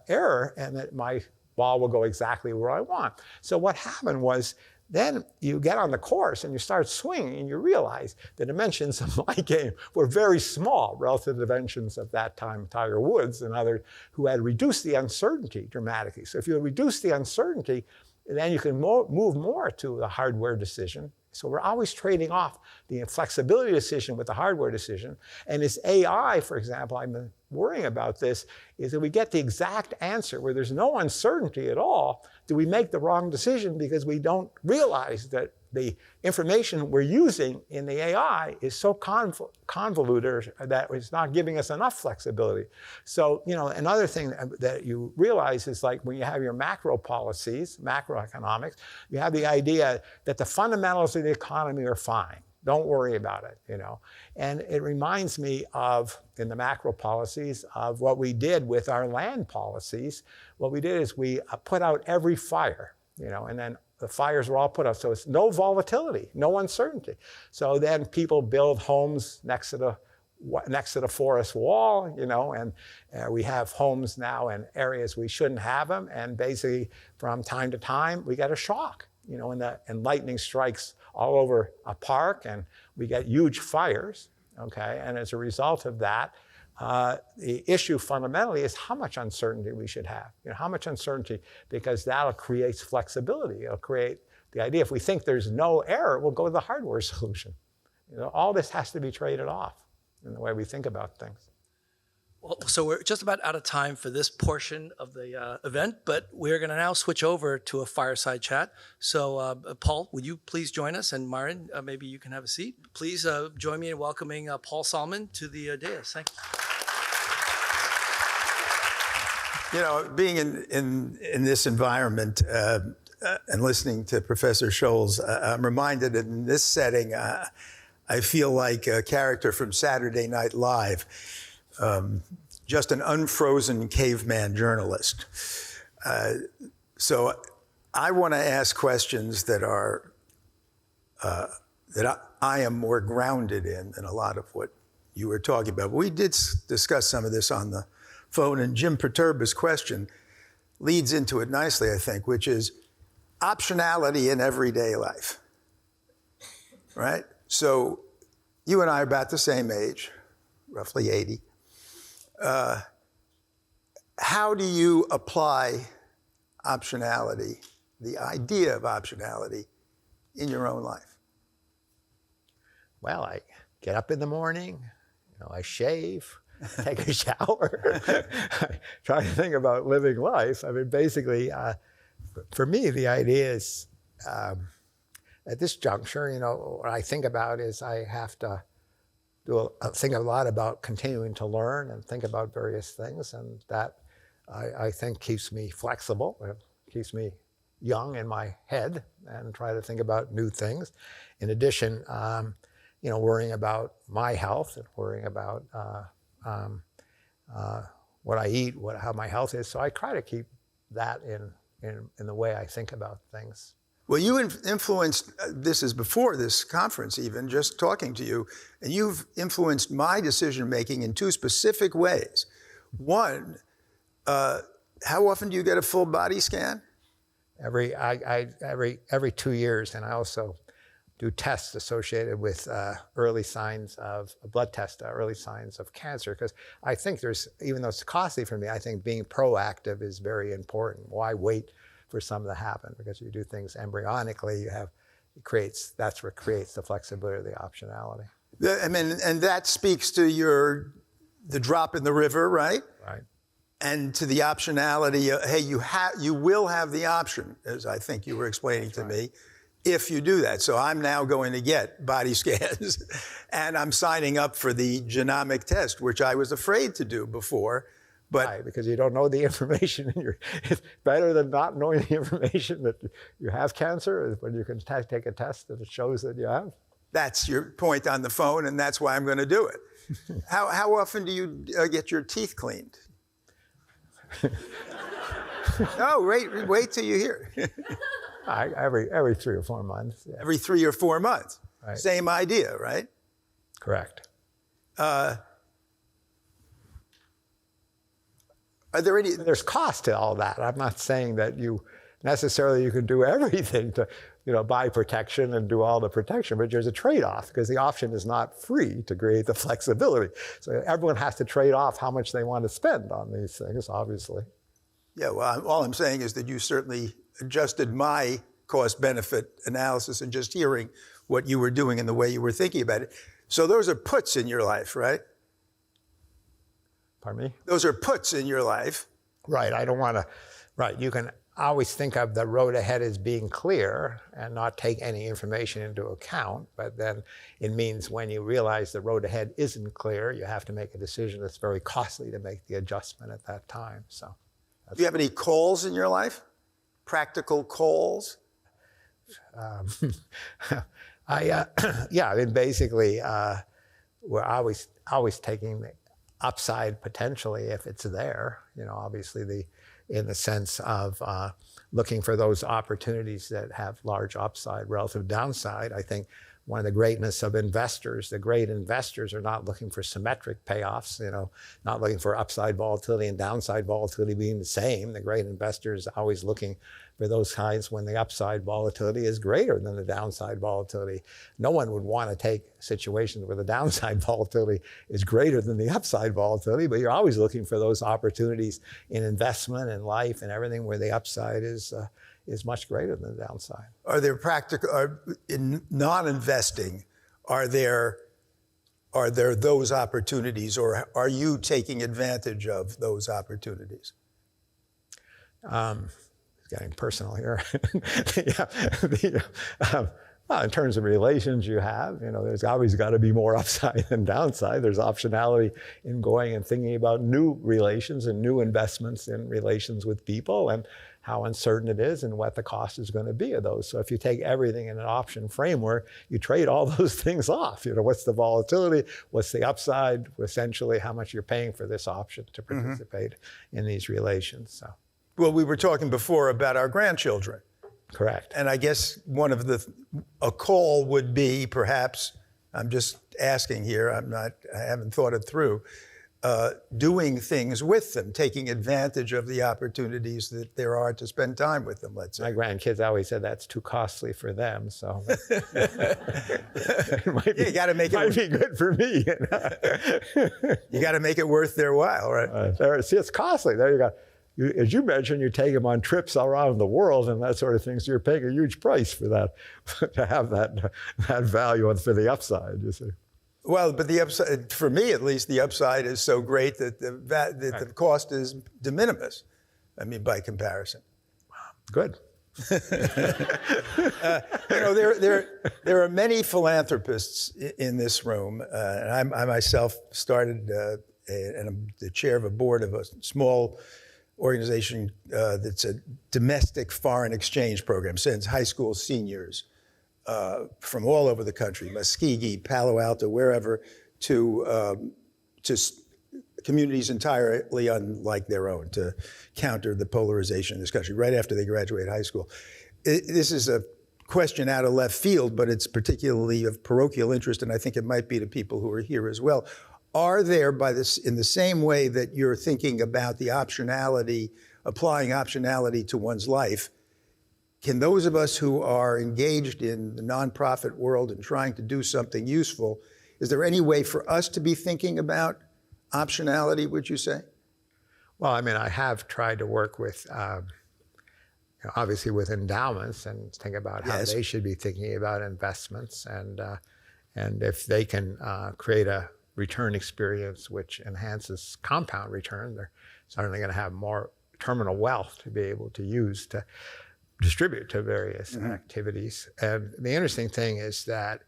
error, and that my ball will go exactly where I want. So what happened was, then you get on the course and you start swinging and you realize the dimensions of my game were very small relative to the dimensions of that time Tiger Woods and others who had reduced the uncertainty dramatically. So if you reduce the uncertainty, then you can move more to the hardware decision. So we're always trading off the flexibility decision with the hardware decision. And this AI, for example, I've been worrying about this, is that we get the exact answer where there's no uncertainty at all. Do we make the wrong decision because we don't realize that the information we're using in the AI is so convoluted that it's not giving us enough flexibility. So, another thing that you realize is like when you have your macro policies, macroeconomics, you have the idea that the fundamentals of the economy are fine. Don't worry about it, And it reminds me of, in the macro policies, of what we did with our land policies. What we did is we put out every fire, and then the fires were all put out. So it's no volatility, no uncertainty. So then people build homes next to the next to the forest wall, and we have homes now in areas we shouldn't have them. And basically, from time to time, we get a shock, and lightning strikes all over a park, and we get huge fires, okay? And as a result of that, the issue fundamentally is how much uncertainty we should have. How much uncertainty, because that'll create flexibility. It'll create the idea, if we think there's no error, we'll go to the hardware solution. All this has to be traded off in the way we think about things. Well, so we're just about out of time for this portion of the event, but we're going to now switch over to a fireside chat. So, Paul, would you please join us? And Myron, maybe you can have a seat. Please join me in welcoming Paul Solman to the dais. Thank you. Being in this environment and listening to Professor Scholes, I'm reminded that in this setting, I feel like a character from Saturday Night Live. Just an unfrozen caveman journalist. So I want to ask questions that are that I am more grounded in than a lot of what you were talking about. We did discuss some of this on the phone, and Jim Perturba's question leads into it nicely, I think, which is optionality in everyday life, right? So you and I are about the same age, roughly 80. How do you apply optionality, the idea of optionality, in your own life? Well, I get up in the morning, I shave, take a shower, I try to think about living life. I mean, basically, for me, the idea is, at this juncture, what I think about is I have to think a lot about continuing to learn and think about various things, and that I think keeps me flexible, it keeps me young in my head, and try to think about new things. In addition, worrying about my health and worrying about what I eat, how my health is. So I try to keep that in the way I think about things. Well, you influenced, this is before this conference even, just talking to you, and you've influenced my decision-making in two specific ways. One, how often do you get a full body scan? Every 2 years, and I also do tests associated with early signs of blood tests, early signs of cancer, because I think even though it's costly for me, I think being proactive is very important. Why wait for something to happen? Because you do things embryonically, that's what creates the flexibility, the optionality. I mean, and that speaks to the drop in the river, right? Right. And to the optionality, hey, you will have the option, as I think you were explaining to me, if you do that. So I'm now going to get body scans, and I'm signing up for the genomic test, which I was afraid to do before. But right, because you don't know the information, it's better than not knowing the information that you have cancer, when you can take a test that it shows that you have. That's your point on the phone, and that's why I'm going to do it. How often do you get your teeth cleaned? No, wait till you hear. Every 3 or 4 months. Yeah. Every 3 or 4 months. Right. Same idea, right? Correct. Are there any? There's cost to all that. I'm not saying that you can do everything to, buy protection and do all the protection, but there's a trade-off, because the option is not free to create the flexibility. So everyone has to trade off how much they want to spend on these things, obviously. Yeah, well, all I'm saying is that you certainly adjusted my cost-benefit analysis and just hearing what you were doing and the way you were thinking about it. So those are puts in your life, right? Pardon me? Those are puts in your life. Right, I don't want to, right, you can always think of the road ahead as being clear and not take any information into account, but then it means when you realize the road ahead isn't clear, you have to make a decision that's very costly to make the adjustment at that time, so. Do you have any calls in your life? Practical calls? Yeah, I mean, basically, we're always taking the upside potentially if it's there. Obviously, in the sense of looking for those opportunities that have large upside relative downside. I think one of the greatness of investors. The great investors are not looking for symmetric payoffs, not looking for upside volatility and downside volatility being the same. The great investor is always looking for those times when the upside volatility is greater than the downside volatility. No one would want to take situations where the downside volatility is greater than the upside volatility, but you're always looking for those opportunities in investment and life and everything where the upside is much greater than the downside. Are there in non-investing, are there those opportunities, or are you taking advantage of those opportunities? It's getting personal here. Well, in terms of relations you have, there's always got to be more upside than downside. There's optionality in going and thinking about new relations and new investments in relations with people and how uncertain it is and what the cost is going to be of those. So if you take everything in an option framework, you trade all those things off. What's the volatility? What's the upside? Essentially, how much you're paying for this option to participate in these relations. So. Well, we were talking before about our grandchildren. Correct. And I guess a call would be perhaps, I'm just asking here, I haven't thought it through, doing things with them, taking advantage of the opportunities that there are to spend time with them, let's say. My grandkids always said that's too costly for them, so you got to make it might be good for me. You got to make it worth their while, right? See, it's costly. There you go. As you mentioned, you take them on trips around the world and that sort of thing, so you're paying a huge price for that, to have that value for the upside, you see. Well, but the upside, for me at least, the upside is so great that the cost is de minimis, by comparison. Good. There are many philanthropists in this room, and I myself started, and I'm the chair of a board of a small organization that's a domestic foreign exchange program, sends high school seniors from all over the country, Muskogee, Palo Alto, wherever, to communities entirely unlike their own, to counter the polarization in this country right after they graduate high school. This is a question out of left field, but it's particularly of parochial interest, and I think it might be to people who are here as well. Are there, in the same way that you're thinking about the optionality, applying optionality to one's life, can those of us who are engaged in the nonprofit world and trying to do something useful, is there any way for us to be thinking about optionality, would you say? Well, I have tried to work with, obviously with endowments and think about how they should be thinking about investments, and if they can create a return experience which enhances compound return, they're certainly going to have more terminal wealth to be able to use to distribute to various activities. And the interesting thing is that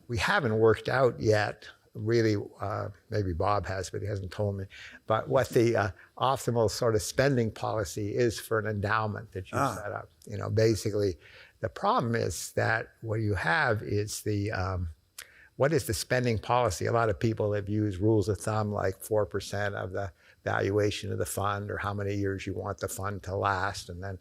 we haven't worked out yet, really, maybe Bob has, but he hasn't told me, but what the optimal sort of spending policy is for an endowment that you set up. Basically, the problem is that what you have is what is the spending policy? A lot of people have used rules of thumb like 4% of the valuation of the fund, or how many years you want the fund to last, and then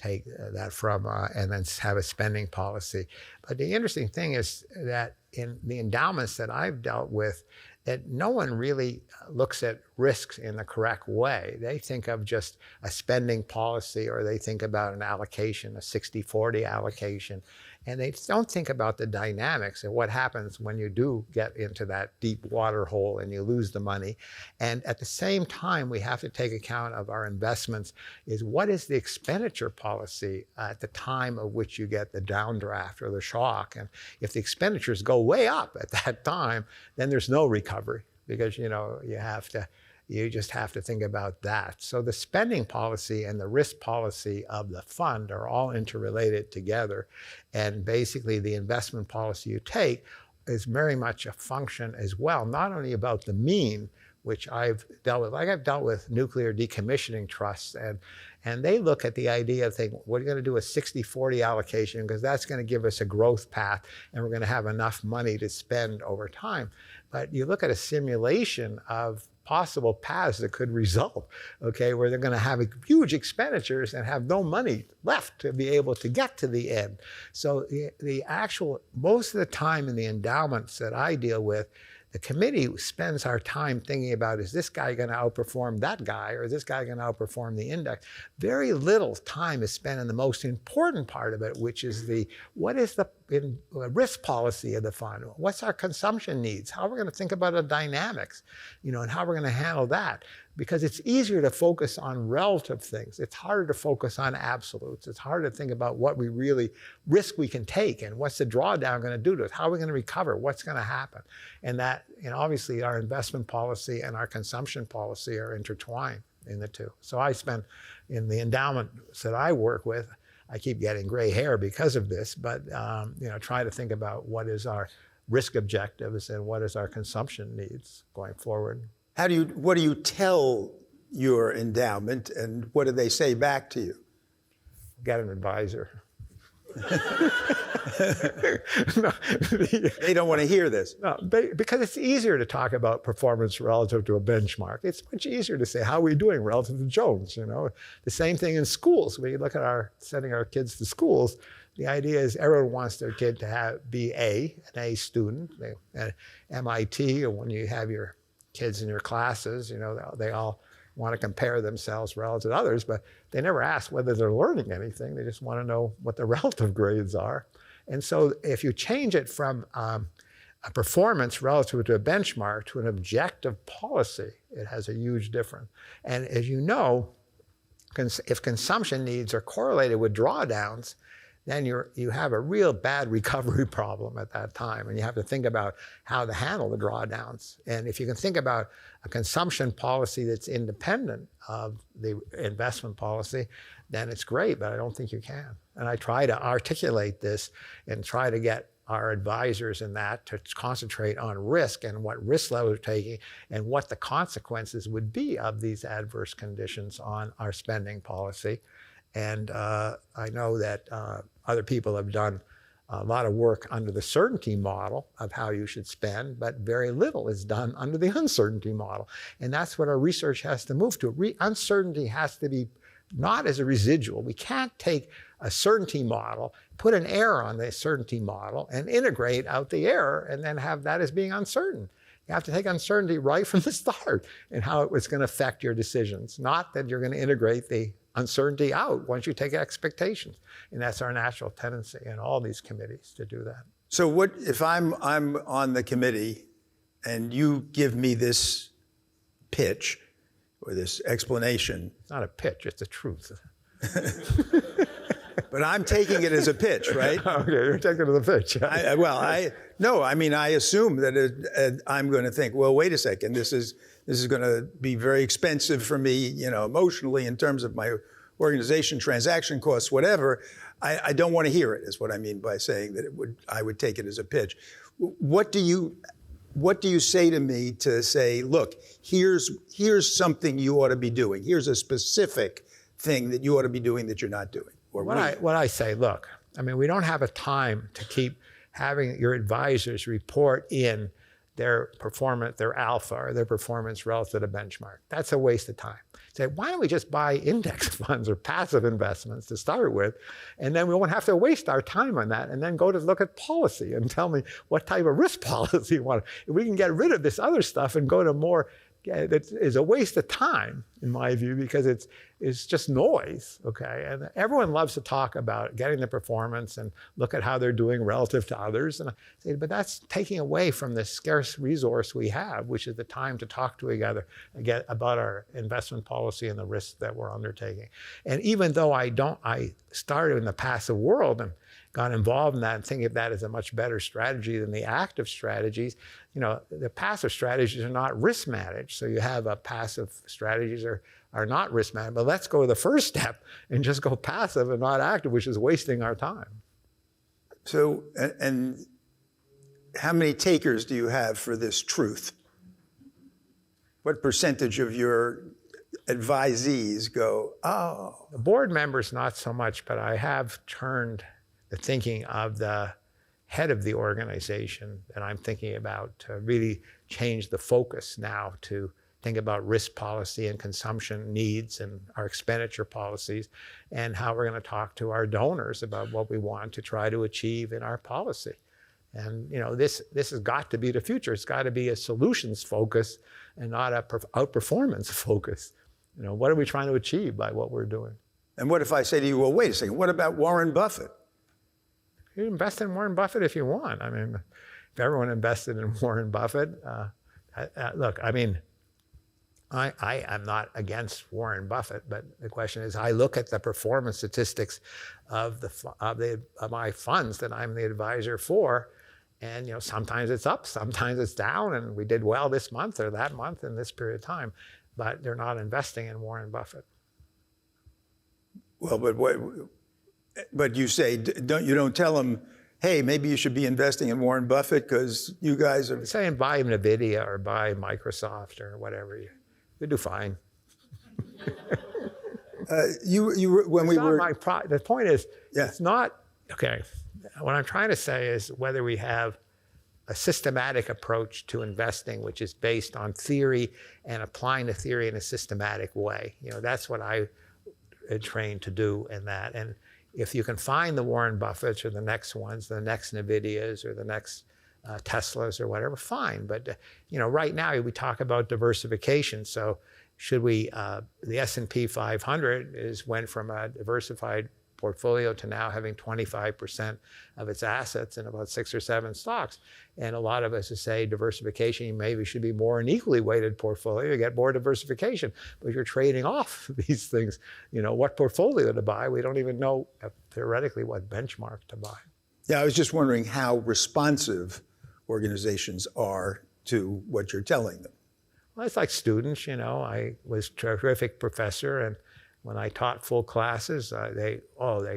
take that from, and then have a spending policy. But the interesting thing is that in the endowments that I've dealt with, that no one really looks at risks in the correct way. They think of just a spending policy, or they think about an allocation, a 60-40 allocation. And they don't think about the dynamics of what happens when you do get into that deep water hole and you lose the money. And at the same time, we have to take account of our investments is what is the expenditure policy at the time of which you get the downdraft or the shock. And if the expenditures go way up at that time, then there's no recovery, because you just have to think about that. So the spending policy and the risk policy of the fund are all interrelated together. And basically the investment policy you take is very much a function as well, not only about the mean, which I've dealt with. Like I've dealt with nuclear decommissioning trusts, and they look at the idea of thinking, we're going to do a 60-40 allocation because that's going to give us a growth path and we're going to have enough money to spend over time. But you look at a simulation of possible paths that could result, okay, where they're going to have huge expenditures and have no money left to be able to get to the end. So the actual, most of the time in the endowments that I deal with, the committee spends our time thinking about, is this guy going to outperform that guy, or is this guy going to outperform the index? Very little time is spent on the most important part of it, which is what is the risk policy of the fund? What's our consumption needs? How are we going to think about the dynamics, and how we're going to handle that? Because it's easier to focus on relative things. It's harder to focus on absolutes. It's harder to think about what risk we can take, and what's the drawdown going to do to us? How are we going to recover? What's going to happen? And that, obviously our investment policy and our consumption policy are intertwined in the two. So I spend, in the endowments that I work with, I keep getting gray hair because of this, but try to think about what is our risk objectives and what is our consumption needs going forward. What do you tell your endowment, and what do they say back to you? Get an advisor. They don't want to hear this. No, because it's easier to talk about performance relative to a benchmark. It's much easier to say, how are we doing relative to Jones? The same thing in schools. When you look at sending our kids to schools, the idea is everyone wants their kid to be an A student, at MIT, or when you have your kids in your classes, they all want to compare themselves relative to others, but they never ask whether they're learning anything. They just want to know what the relative grades are. And so if you change it from a performance relative to a benchmark to an objective policy, it has a huge difference. And as you know, if consumption needs are correlated with drawdowns, then you have a real bad recovery problem at that time. And you have to think about how to handle the drawdowns. And if you can think about a consumption policy that's independent of the investment policy, then it's great, but I don't think you can. And I try to articulate this and try to get our advisors in that to concentrate on risk and what risk level we're taking and what the consequences would be of these adverse conditions on our spending policy. And I know that other people have done a lot of work under the certainty model of how you should spend, but very little is done under the uncertainty model. And that's what our research has to move to. Uncertainty has to be not as a residual. We can't take a certainty model, put an error on the certainty model, and integrate out the error and then have that as being uncertain. You have to take uncertainty right from the start and how it's going to affect your decisions, not that you're going to integrate the uncertainty out once you take expectations. And that's our natural tendency in all these committees to do that. So what if I'm on the committee and you give me this pitch or this explanation? It's not a pitch, it's the truth. But I'm taking it as a pitch, right? Okay, you're taking it as a pitch. I assume that I'm going to think, well, wait a second, this is going to be very expensive for me, emotionally in terms of my organization, transaction costs, whatever. I don't want to hear it, is what I mean by saying that I would take it as a pitch. What do you say to me to say, look, here's something you ought to be doing. Here's a specific thing that you ought to be doing that you're not doing. What I say, look, we don't have a time to keep having your advisors report in their performance, their alpha, or their performance relative to benchmark. That's a waste of time. Say, why don't we just buy index funds or passive investments to start with, and then we won't have to waste our time on that, and then go to look at policy and tell me what type of risk policy you want. If we can get rid of this other stuff and go to more, that is a waste of time, in my view, because it's just noise, okay? And everyone loves to talk about getting the performance and look at how they're doing relative to others. And I say, but that's taking away from the scarce resource we have, which is the time to talk to each other again about our investment policy and the risks that we're undertaking. And even though I started in the passive world and got involved in that and thinking of that as a much better strategy than the active strategies, the passive strategies are not risk managed. So you have passive strategies are not risk managed. But let's go to the first step and just go passive and not active, which is wasting our time. So, and how many takers do you have for this truth? What percentage of your advisees go, oh? The board members, not so much, but I have turned the thinking of the head of the organization that I'm thinking about to really change the focus now to think about risk policy and consumption needs and our expenditure policies, and how we're going to talk to our donors about what we want to try to achieve in our policy. And this has got to be the future. It's got to be a solutions focus and not a outperformance focus. What are we trying to achieve by what we're doing? And what if I say to you, well, wait a second, what about Warren Buffett? You invest in Warren Buffett if you want. I mean, if everyone invested in Warren Buffett, look, I mean, I am not against Warren Buffett, but the question is, I look at the performance statistics of my funds that I'm the advisor for, and sometimes it's up, sometimes it's down, and we did well this month or that month in this period of time, but they're not investing in Warren Buffett. Well, but you say you don't tell them, hey, maybe you should be investing in Warren Buffett because you guys are saying buy NVIDIA or buy Microsoft or whatever. You do fine. The point is, it's not, okay, what I'm trying to say is whether we have a systematic approach to investing, which is based on theory and applying the theory in a systematic way. That's what I trained to do in that. And if you can find the Warren Buffetts or the next ones, the next NVIDIAs or the next Teslas or whatever, fine. But right now we talk about diversification. So should we, the S&P 500 went from a diversified portfolio to now having 25% of its assets in about 6 or 7 stocks. And a lot of us say diversification maybe should be more an equally weighted portfolio. You get more diversification, but you're trading off these things. What portfolio to buy? We don't even know theoretically what benchmark to buy. Yeah, I was just wondering how responsive organizations are to what you're telling them. Well, it's like students, I was a terrific professor, and when I taught full classes, they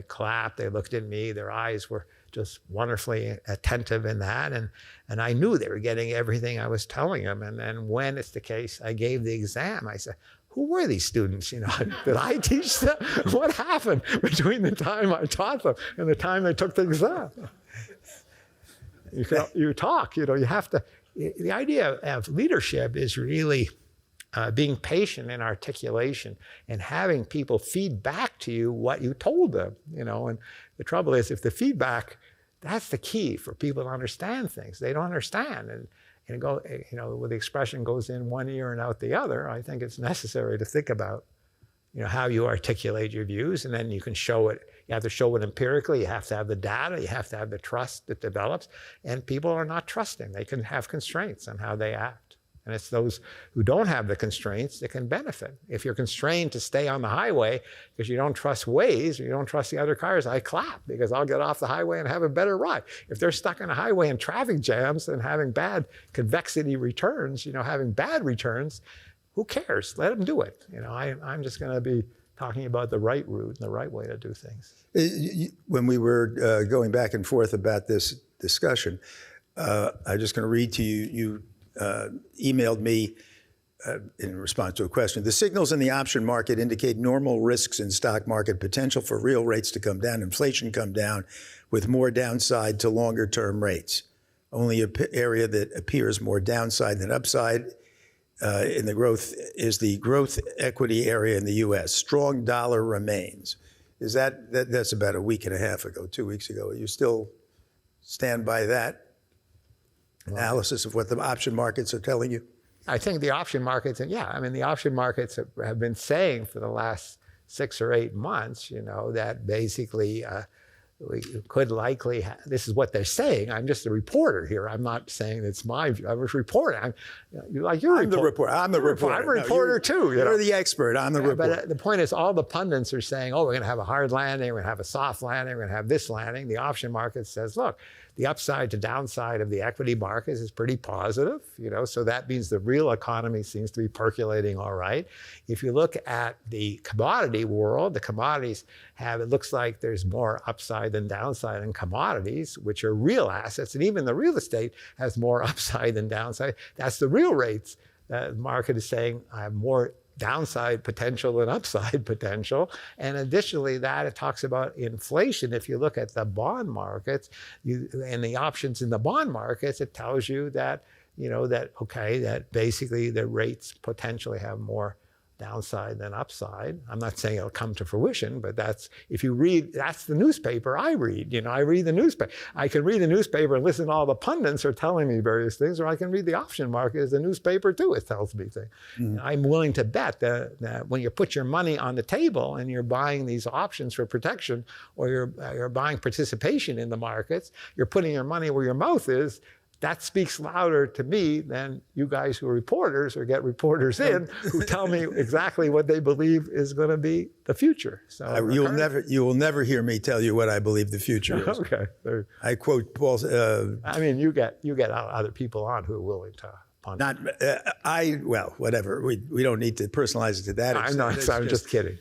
clapped, they looked at me, their eyes were just wonderfully attentive in that, and I knew they were getting everything I was telling them. And then when it's the case, I gave the exam, I said, who were these students? Did I teach them? What happened between the time I taught them and the time they took the exam? You talk, you have to, the idea of leadership is really being patient in articulation and having people feed back to you what you told them, and the trouble is if the feedback, that's the key for people to understand things. They don't understand, and go, when the expression goes in one ear and out the other, I think it's necessary to think about, how you articulate your views, and then you can show it. You have to show it empirically. You have to have the data. You have to have the trust that develops, and people are not trusting. They can have constraints on how they act. And it's those who don't have the constraints that can benefit. If you're constrained to stay on the highway because you don't trust Waze or you don't trust the other cars, I clap because I'll get off the highway and have a better ride. If they're stuck on a highway in traffic jams and having bad convexity returns, having bad returns, who cares? Let them do it. I'm just going to be talking about the right route and the right way to do things. When we were going back and forth about this discussion, I'm just going to read to you, you emailed me in response to a question. The signals in the option market indicate normal risks in stock market, potential for real rates to come down, inflation come down, with more downside to longer term rates. Only an area that appears more downside than upside in the growth is the growth equity area in the U.S. Strong dollar remains. Is that's about a week and a half ago, 2 weeks ago. You still stand by that analysis of what the option markets are telling you? I think the option markets, the option markets have been saying for the last 6 or 8 months, that basically we could likely this is what they're saying. I'm just a reporter here. I'm not saying it's my view. I was reporting. I'm the reporter. I'm the reporter. I'm a reporter too. You're the expert. I'm the reporter. But the point is, all the pundits are saying, we're going to have a hard landing. We're going to have a soft landing. We're going to have this landing. The option market says, look, the upside to downside of the equity markets is pretty positive, so that means the real economy seems to be percolating all right. If you look at the commodity world, the commodities it looks like there's more upside than downside in commodities, which are real assets, and even the real estate has more upside than downside. That's the real rates. The market is saying I have more downside potential than upside potential. And additionally, it talks about inflation. If you look at the bond markets and the options in the bond markets, it tells you that that, okay, that basically the rates potentially have more downside than upside. I'm not saying it'll come to fruition, but that's the newspaper I read. I read the newspaper. I can read the newspaper and listen to all the pundits are telling me various things, or I can read the option market as a newspaper too. It tells me things. Mm-hmm. I'm willing to bet that when you put your money on the table and you're buying these options for protection, or you're buying participation in the markets, you're putting your money where your mouth is. That speaks louder to me than you guys who are reporters or get reporters in who tell me exactly what they believe is going to be the future. So you will never hear me tell you what I believe the future is. Okay. I quote Paul. You get other people on who are willing to. Whatever. We don't need to personalize it to that extent. I'm just kidding.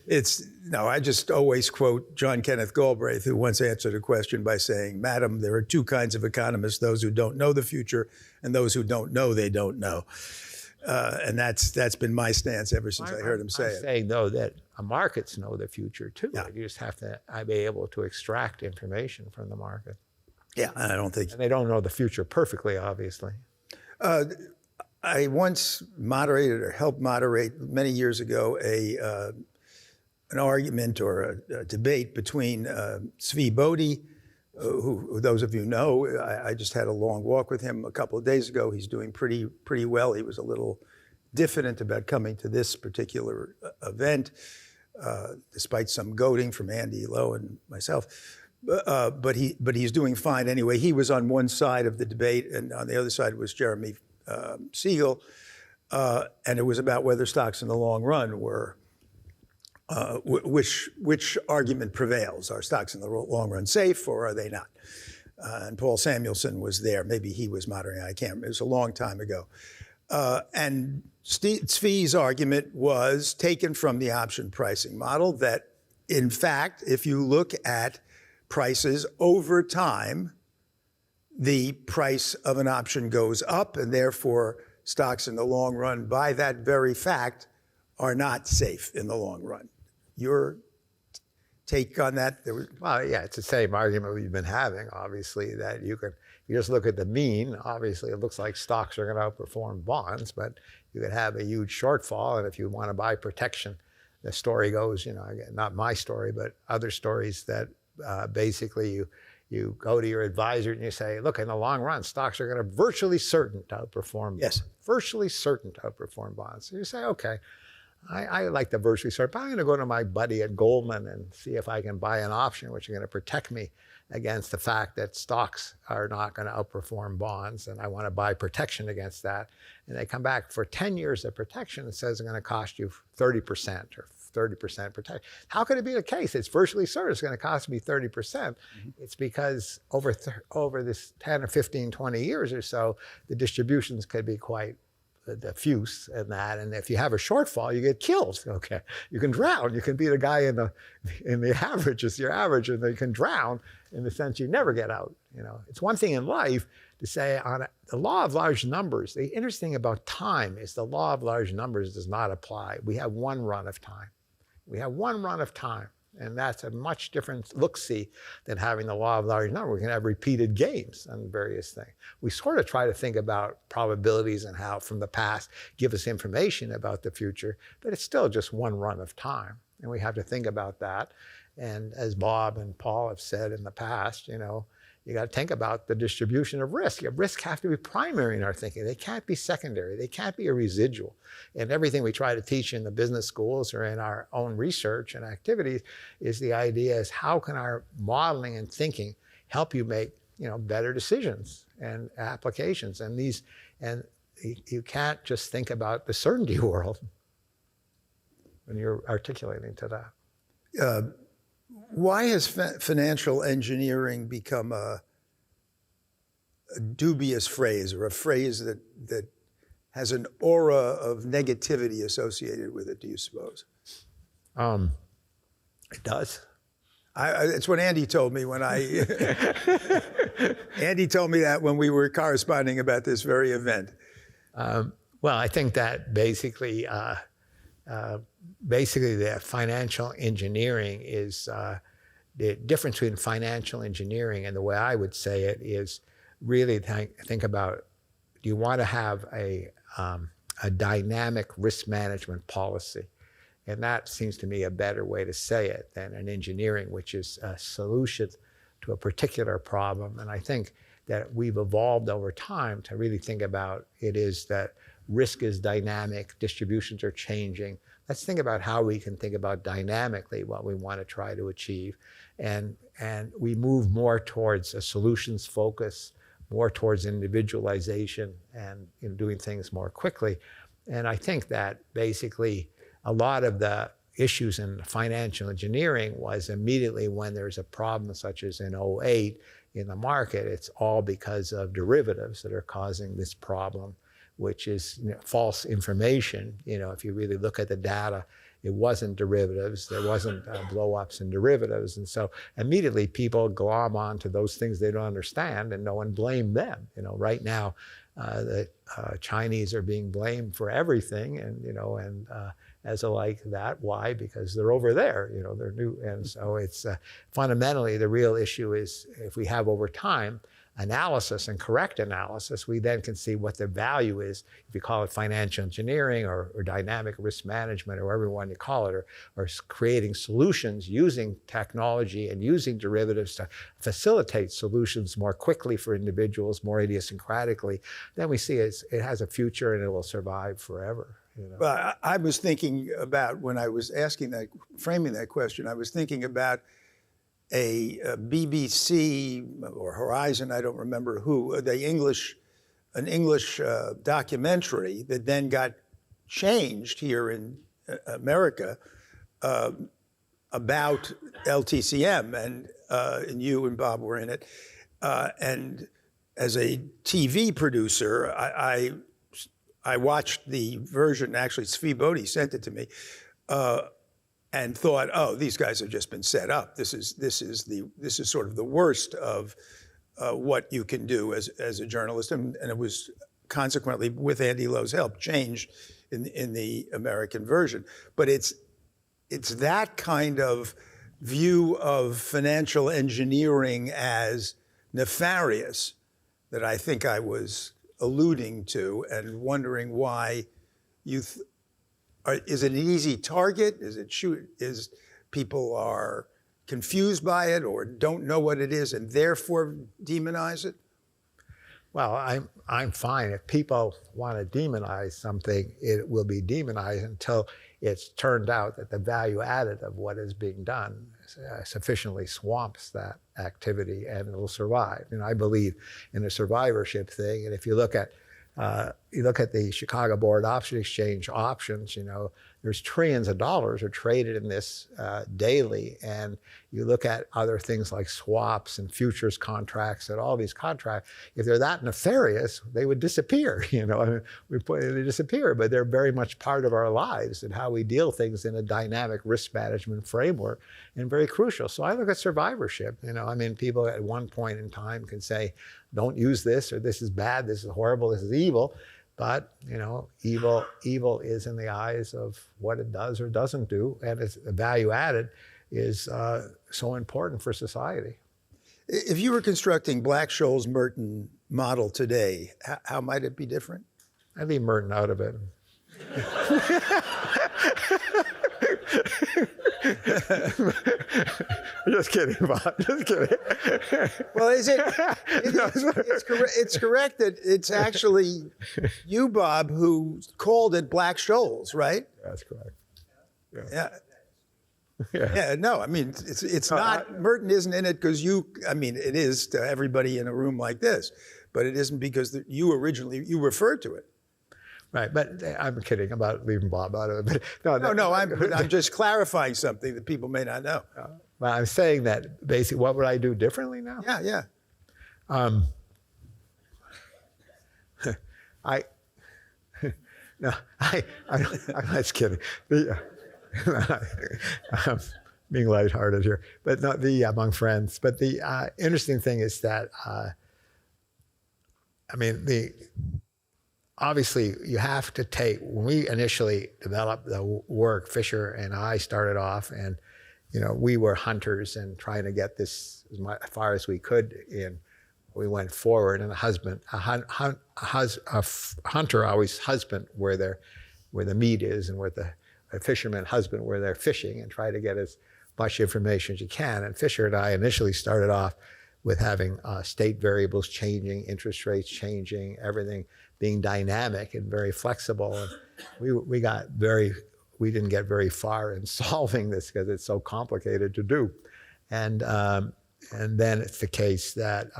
I just always quote John Kenneth Galbraith, who once answered a question by saying, "Madam, there are two kinds of economists, those who don't know the future and those who don't know they don't know." And that's been my stance ever since I heard him say it. I'm saying, though, that markets know the future, too. Yeah. You just have to be able to extract information from the market. Yeah, I don't think... And they don't know the future perfectly, obviously. I once moderated or helped moderate many years ago an argument or a debate between Zvi Bodhi, who those of you know, I just had a long walk with him a couple of days ago. He's doing pretty well. He was a little diffident about coming to this particular event, despite some goading from Andy Lowe and myself. But he's doing fine anyway. He was on one side of the debate, and on the other side was Jeremy Siegel, and it was about whether stocks in the long run were, which argument prevails. Are stocks in the long run safe or are they not? And Paul Samuelson was there. Maybe he was moderating. I can't remember. It was a long time ago. And Zvi's argument was taken from the option pricing model that, in fact, if you look at prices over time, the price of an option goes up, and therefore stocks in the long run, by that very fact, are not safe in the long run. Your take on that? Well, yeah, it's the same argument we've been having, obviously, that you just look at the mean. Obviously, it looks like stocks are going to outperform bonds, but you could have a huge shortfall, and if you want to buy protection, the story goes, not my story, but other stories that basically you go to your advisor and you say, look, in the long run, stocks are going to virtually certain to outperform bonds. Yes. Virtually certain to outperform bonds. So you say, okay, I like the virtually certain, but I'm going to go to my buddy at Goldman and see if I can buy an option which is going to protect me against the fact that stocks are not going to outperform bonds, and I want to buy protection against that. And they come back for 10 years of protection, it says it's going to cost you 30% or 30% protection. How could it be the case? It's virtually certain it's going to cost me 30%. Mm-hmm. It's because over this 10 or 15, 20 years or so, the distributions could be quite diffuse in that, and if you have a shortfall, you get killed. Okay, you can drown. You can be the guy in the average, it's your average, and you can drown in the sense you never get out. It's one thing in life to say the law of large numbers. The interesting about time is the law of large numbers does not apply. We have one run of time. We have one run of time. And that's a much different look-see than having the law of large numbers. We can have repeated games on various things. We sort of try to think about probabilities and how from the past give us information about the future, but it's still just one run of time. And we have to think about that. And as Bob and Paul have said in the past, you got to think about the distribution of risk. Risk have to be primary in our thinking. They can't be secondary. They can't be a residual. And everything we try to teach in the business schools or in our own research and activities is the idea is how can our modeling and thinking help you make better decisions and applications. And you can't just think about the certainty world when you're articulating to that. Why has financial engineering become a dubious phrase, or a phrase that has an aura of negativity associated with it, do you suppose? It does. It's what Andy told me Andy told me that when we were corresponding about this very event. Well, I think that basically the financial engineering is the difference between financial engineering and the way I would say it is really think about, you want to have a dynamic risk management policy? And that seems to me a better way to say it than an engineering, which is a solution to a particular problem. And I think that we've evolved over time to really think about it is that risk is dynamic, distributions are changing. Let's think about how we can think about dynamically what we want to try to achieve. And we move more towards a solutions focus, more towards individualization and doing things more quickly. And I think that basically a lot of the issues in financial engineering was immediately when there's a problem such as in '08 in the market, it's all because of derivatives that are causing this problem, which is false information. If you really look at the data, it wasn't derivatives. There wasn't blow-ups in derivatives. And so immediately people glom onto those things they don't understand and no one blamed them. Right now, the Chinese are being blamed for everything and as a like that. Why? Because they're over there, they're new. And so it's fundamentally the real issue is if we have over time analysis and correct analysis, we then can see what the value is, if you call it financial engineering or dynamic risk management or whatever you want to call it, or creating solutions using technology and using derivatives to facilitate solutions more quickly for individuals, more idiosyncratically, then we see it has a future and it will survive forever. Well, I was thinking about, when I was framing that question, I was thinking about a BBC or Horizon, I don't remember who, an English documentary that then got changed here in America about LTCM, and you and Bob were in it. And as a TV producer, I watched the version, actually Svi Bodhi sent it to me, and thought, oh, these guys have just been set up. This is sort of the worst of what you can do as a journalist, and it was consequently, with Andy Lowe's help, changed in the American version. But it's that kind of view of financial engineering as nefarious that I think I was alluding to, and wondering why is it an easy target? Is people are confused by it or don't know what it is and therefore demonize it? Well, I'm fine. If people want to demonize something, it will be demonized until it's turned out that the value added of what is being done sufficiently swamps that activity and it will survive. I believe in a survivorship thing. And if you look at the Chicago Board Option Exchange options, there's trillions of dollars are traded in this daily. And you look at other things like swaps and futures contracts and all these contracts, if they're that nefarious, they would disappear, they disappear, but they're very much part of our lives and how we deal things in a dynamic risk management framework and very crucial. So I look at survivorship, people at one point in time can say, don't use this, or this is bad, this is horrible, this is evil. But, evil is in the eyes of what it does or doesn't do, and its value added is so important for society. If you were constructing Black-Scholes-Merton model today, how might it be different? I'd leave Merton out of it. Just kidding, Bob. Just kidding. Well, it's correct that it's actually you, Bob, who called it Black-Scholes, right? That's correct. Yeah. No, it's not, Merton isn't in it because it is to everybody in a room like this, but it isn't because you referred to it. Right, but I'm kidding about leaving Bob out of it. But No, I'm just clarifying something that people may not know. But I'm saying that basically, what would I do differently now? Yeah. I'm just kidding. I'm being lighthearted here, but not among friends. But the interesting thing is that, obviously, you have to take, when we initially developed the work, Fisher and I started off, and we were hunters and trying to get this as far as we could in we went forward, and a hunter always husband where the meat is, and a fisherman husband where they're fishing, and try to get as much information as you can. And Fisher and I initially started off with having state variables changing, interest rates changing, everything being dynamic and very flexible. And we didn't get very far in solving this because it's so complicated to do. And then it's the case that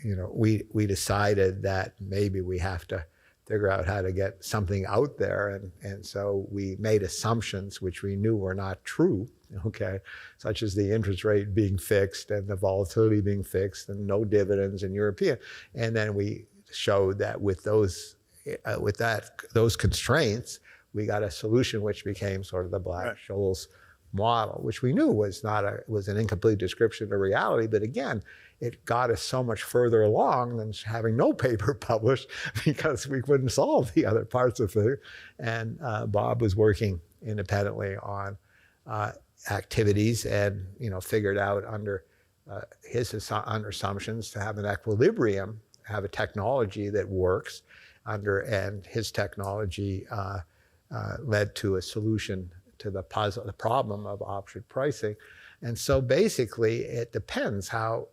we decided that maybe we have to figure out how to get something out there, and so we made assumptions which we knew were not true, okay, such as the interest rate being fixed and the volatility being fixed and no dividends in European, and then we showed that with those constraints, we got a solution which became sort of the Black-Scholes model, which we knew was an incomplete description of reality, but again, it got us so much further along than having no paper published because we couldn't solve the other parts of it. And Bob was working independently on activities and figured out under under assumptions to have an equilibrium, have a technology that works and his technology led to a solution to the problem of option pricing. And so basically it depends how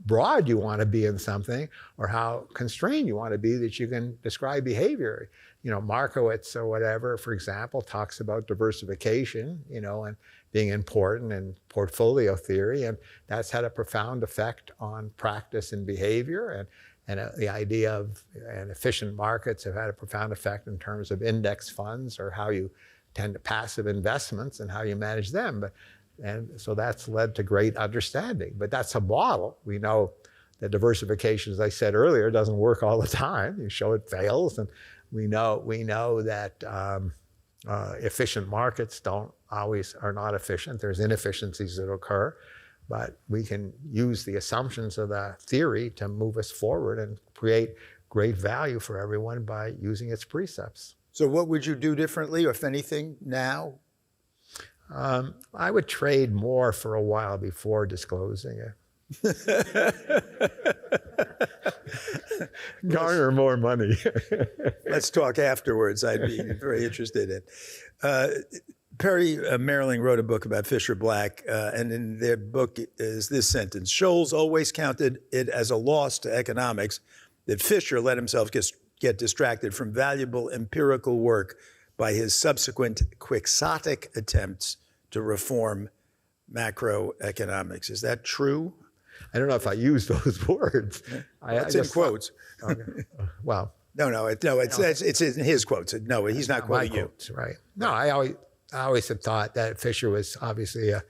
broad you want to be in something or how constrained you want to be that you can describe behavior. Markowitz or whatever, for example, talks about diversification, and being important in portfolio theory, and that's had a profound effect on practice and behavior. And the idea of efficient markets have had a profound effect in terms of index funds or how you tend to passive investments and how you manage them. And so that's led to great understanding. But that's a model. We know that diversification, as I said earlier, doesn't work all the time. You show it fails. And we know that efficient markets are not efficient. There's inefficiencies that occur. But we can use the assumptions of the theory to move us forward and create great value for everyone by using its precepts. So what would you do differently, or if anything, now? I would trade more for a while before disclosing it. Garner more money. Let's talk afterwards. I'd be very interested in. Perry Merriling wrote a book about Fisher Black, and in their book is this sentence: Scholes always counted it as a loss to economics that Fisher let himself get distracted from valuable empirical work by his subsequent quixotic attempts to reform macroeconomics. Is that true? I don't know if I use those words. It's in quotes. Okay. Well, no, it's in his quotes. No, he's not quoting you. Quotes, right? No, I always have thought that Fisher was obviously a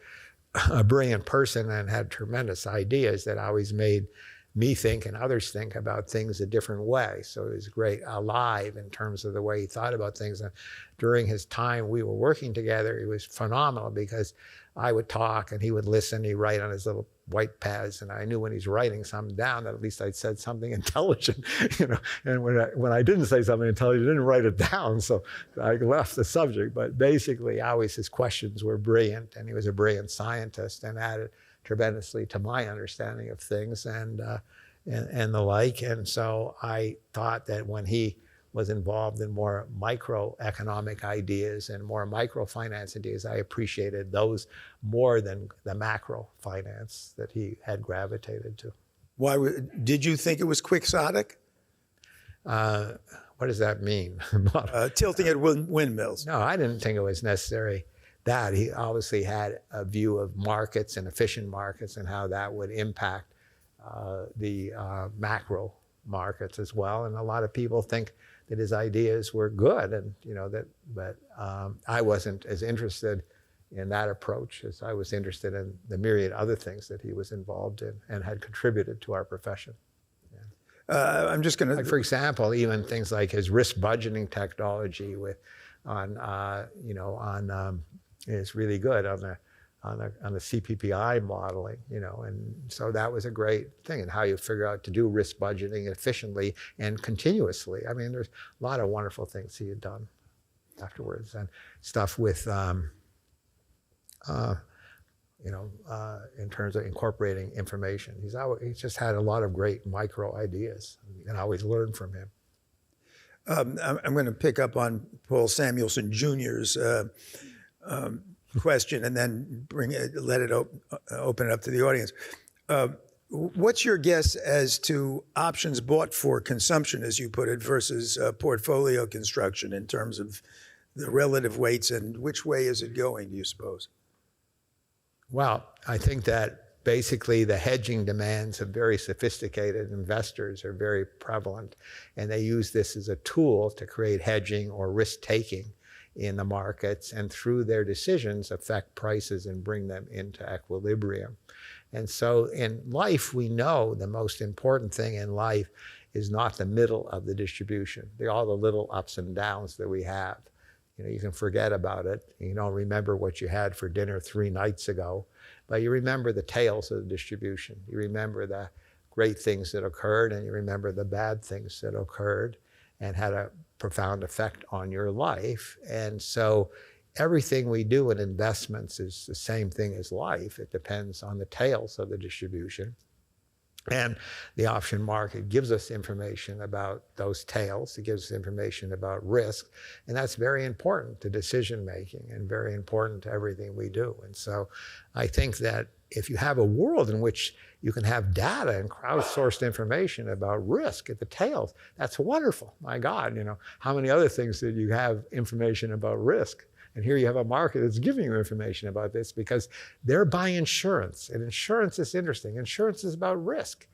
brilliant person and had tremendous ideas that always made me think and others think about things a different way. So he was great, alive in terms of the way he thought about things. And during his time we were working together, he was phenomenal because I would talk and he would listen. He'd write on his little white pads, and I knew when he's writing something down that at least I'd said something intelligent, And when I didn't say something intelligent, I didn't write it down, so I left the subject. But basically, always his questions were brilliant, and he was a brilliant scientist and added tremendously to my understanding of things and the like. And so I thought that when he was involved in more microeconomic ideas and more microfinance ideas, I appreciated those more than the macro finance that he had gravitated to. Did you think it was quixotic? What does that mean? Tilting at windmills. No, I didn't think it was necessary that. He obviously had a view of markets and efficient markets and how that would impact the macro markets as well. And a lot of people think that his ideas were good, and but I wasn't as interested in that approach as I was interested in the myriad other things that he was involved in and had contributed to our profession. I'm just going to, like, for example, even things like his risk budgeting technology is really good on the CPPI modeling, and so that was a great thing, and how you figure out to do risk budgeting efficiently and continuously. I mean, there's a lot of wonderful things he had done afterwards, and stuff with, in terms of incorporating information. He's just had a lot of great micro ideas. You can always learn from him. I'm going to pick up on Paul Samuelson Jr.'s question and then let it open it up to the audience. What's your guess as to options bought for consumption, as you put it, versus portfolio construction in terms of the relative weights, and which way is it going, do you suppose? Well, I think that basically the hedging demands of very sophisticated investors are very prevalent, and they use this as a tool to create hedging or risk-taking in the markets, and through their decisions affect prices and bring them into equilibrium. And so in life, we know the most important thing in life is not the middle of the distribution. All the little ups and downs that we have. You can forget about it. You don't remember what you had for dinner 3 nights ago, but you remember the tails of the distribution. You remember the great things that occurred, and you remember the bad things that occurred and had a profound effect on your life. And so everything we do in investments is the same thing as life. It depends on the tails of the distribution. And the option market gives us information about those tails. It gives us information about risk. And that's very important to decision making and very important to everything we do. And so I think that if you have a world in which you can have data and crowdsourced information about risk at the tails, that's wonderful. My God, how many other things did you have information about risk? And here you have a market that's giving you information about this because they're buying insurance. And insurance is interesting. Insurance is about risk.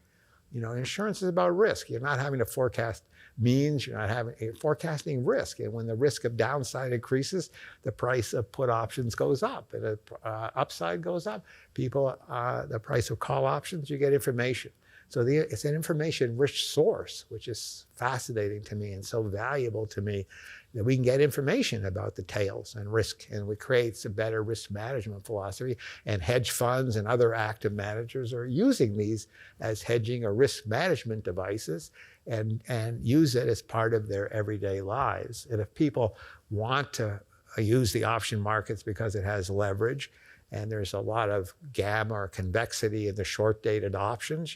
Insurance is about risk. You're not having to forecast means, you're forecasting risk. And when the risk of downside increases, the price of put options goes up. And the upside goes up. The price of call options, you get information. So it's an information-rich source, which is fascinating to me and so valuable to me, that we can get information about the tails and risk, and we create a better risk management philosophy. And hedge funds and other active managers are using these as hedging or risk management devices and use it as part of their everyday lives. And if people want to use the option markets because it has leverage, and there's a lot of gamma or convexity in the short-dated options,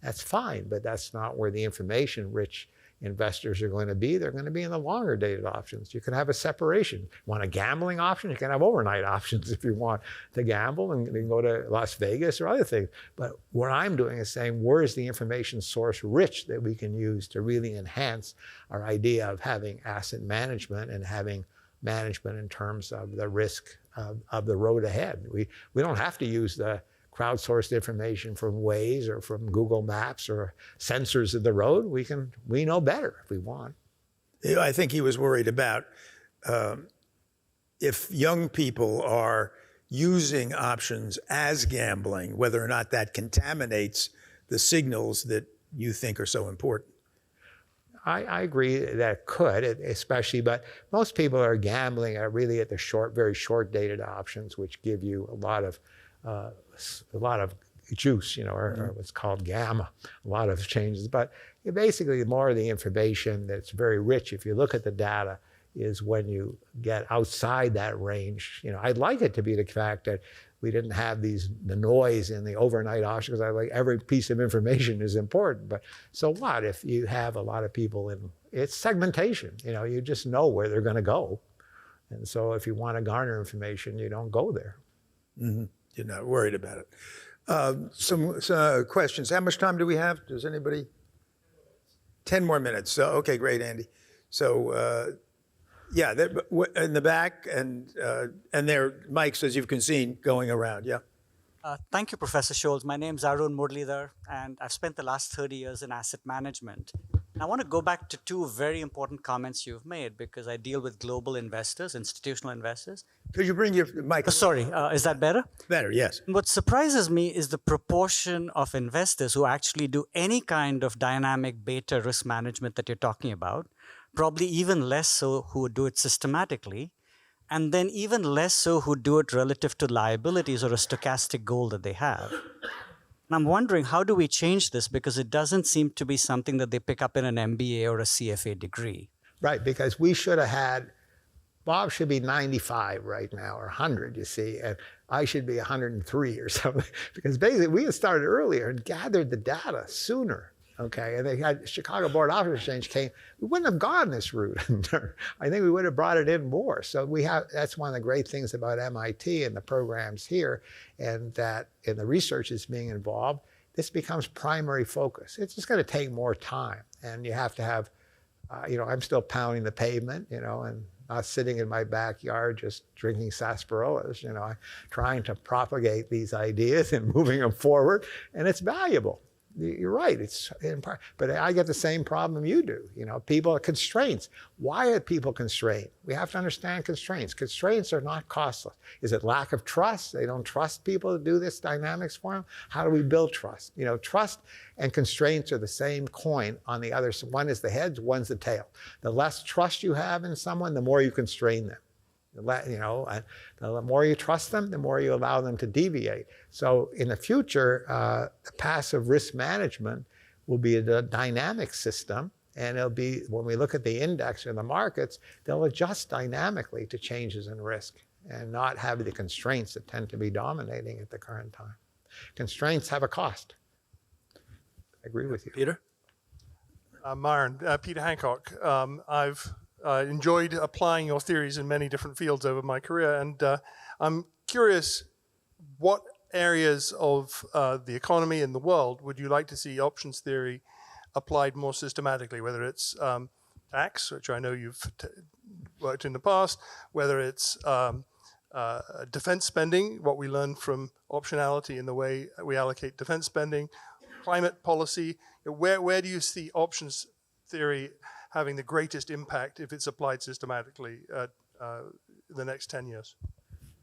that's fine, but that's not where the information-rich investors are going to be. They're going to be in the longer-dated options. You can have a separation. You want a gambling option? You can have overnight options if you want to gamble and you can go to Las Vegas or other things. But what I'm doing is saying, where is the information source rich that we can use to really enhance our idea of having asset management and having management in terms of the risk of the road ahead. We don't have to use the crowdsourced information from Waze or from Google Maps or sensors of the road. We know better if we want. I think he was worried about if young people are using options as gambling, whether or not that contaminates the signals that you think are so important. I agree that it could, especially, but most people are gambling really at the very short-dated options, which give you a lot of juice, or what's called gamma, a lot of changes. But basically, more of the information that's very rich, if you look at the data, is when you get outside that range. I'd like it to be the fact that we didn't have the noise in the overnight options. I like every piece of information is important, but so what if you have a lot of people it's segmentation, you just know where they're going to go. And so if you want to garner information, you don't go there. Mm-hmm. You're not worried about it. Some questions. How much time do we have? Does anybody? 10 more minutes. So, okay, great, Andy. So, yeah, in the back, and there are mics, as you can see, going around. Yeah. Thank you, Professor Scholes. My name is Arun Muralidhar, and I've spent the last 30 years in asset management. And I want to go back to 2 very important comments you've made, because I deal with global investors, institutional investors. Could you bring your mic? Sorry, is that better? Better, yes. What surprises me is the proportion of investors who actually do any kind of dynamic beta risk management that you're talking about, probably even less so who do it systematically, and then even less so who do it relative to liabilities or a stochastic goal that they have. And I'm wondering, how do we change this? Because it doesn't seem to be something that they pick up in an MBA or a CFA degree. Right, because we should have had, Bob should be 95 right now, or 100, you see. And I should be 103 or something. Because basically we had started earlier and gathered the data sooner. Okay, and they had Chicago Board Option Exchange came. We wouldn't have gone this route. I think we would have brought it in more. So that's one of the great things about MIT and the programs here, and that in the research that's being involved, this becomes primary focus. It's just going to take more time, and you have to have, I'm still pounding the pavement, and not sitting in my backyard just drinking sarsaparillas. I'm trying to propagate these ideas and moving them forward, and it's valuable. You're right. But I get the same problem you do. People are constraints. Why are people constrained? We have to understand constraints. Constraints are not costless. Is it lack of trust? They don't trust people to do this dynamics for them. How do we build trust? Trust and constraints are the same coin on the other side. One is the heads, one's the tail. The less trust you have in someone, the more you constrain them. The more you trust them, the more you allow them to deviate. So in the future, passive risk management will be a dynamic system, and it'll be, when we look at the index or the markets, they'll adjust dynamically to changes in risk and not have the constraints that tend to be dominating at the current time. Constraints have a cost. I agree with you. Peter? Myron, Peter Hancock. I've enjoyed applying your theories in many different fields over my career, and I'm curious, what areas of the economy and the world would you like to see options theory applied more systematically, whether it's tax, which I know you've worked in the past, whether it's defense spending, what we learned from optionality in the way we allocate defense spending, climate policy. Where do you see options theory having the greatest impact if it's applied systematically the next 10 years?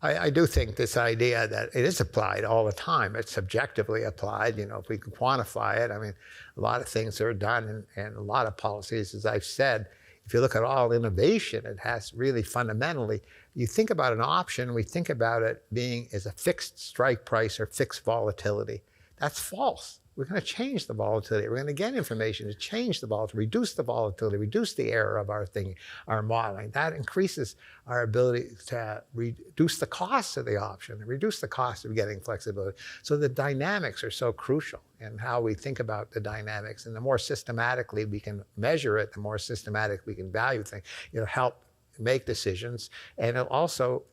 I do think this idea that it is applied all the time. It's subjectively applied. If we can quantify it, a lot of things are done and a lot of policies, as I've said, if you look at all innovation, it has really fundamentally, you think about an option, we think about it being as a fixed strike price or fixed volatility. That's false. We're going to change the volatility. We're going to get information to change the volatility, reduce the volatility, reduce the error of our thinking, our modeling. That increases our ability to reduce the cost of the option, and reduce the cost of getting flexibility. So the dynamics are so crucial in how we think about the dynamics. And the more systematically we can measure it, the more systematic we can value things. It'll help make decisions, and it'll also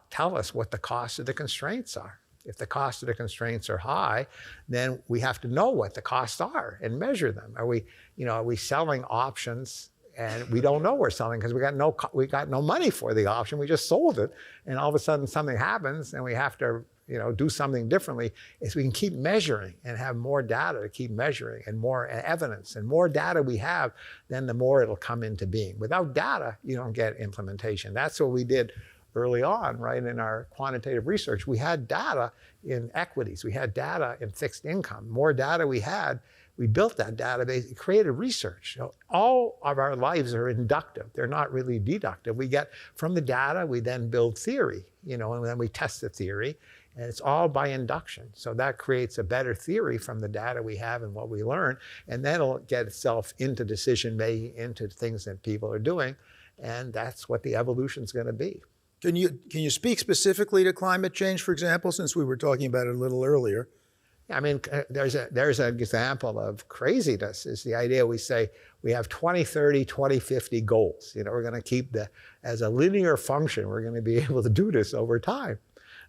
tell us what the cost of the constraints are. If the cost of the constraints are high, then we have to know what the costs are and measure them. Are we selling options and we don't know we're selling because we got no money for the option. We just sold it, and all of a sudden something happens and we have to do something differently. Is we can keep measuring and have more data to keep measuring and more evidence, and more data we have, then the more it'll come into being. Without data, you don't get implementation. That's what we did early on, right, in our quantitative research. We had data in equities. We had data in fixed income. More data we had, we built that database, created research. All of our lives are inductive. They're not really deductive. We get from the data, we then build theory, and then we test the theory, and it's all by induction. So that creates a better theory from the data we have and what we learn, and then it'll get itself into decision making, into things that people are doing, and that's what the evolution's going to be. Can you speak specifically to climate change, for example, since we were talking about it a little earlier? There's an example of craziness, is the idea we say we have 2030, 2050 goals. We're going to keep as a linear function, we're going to be able to do this over time.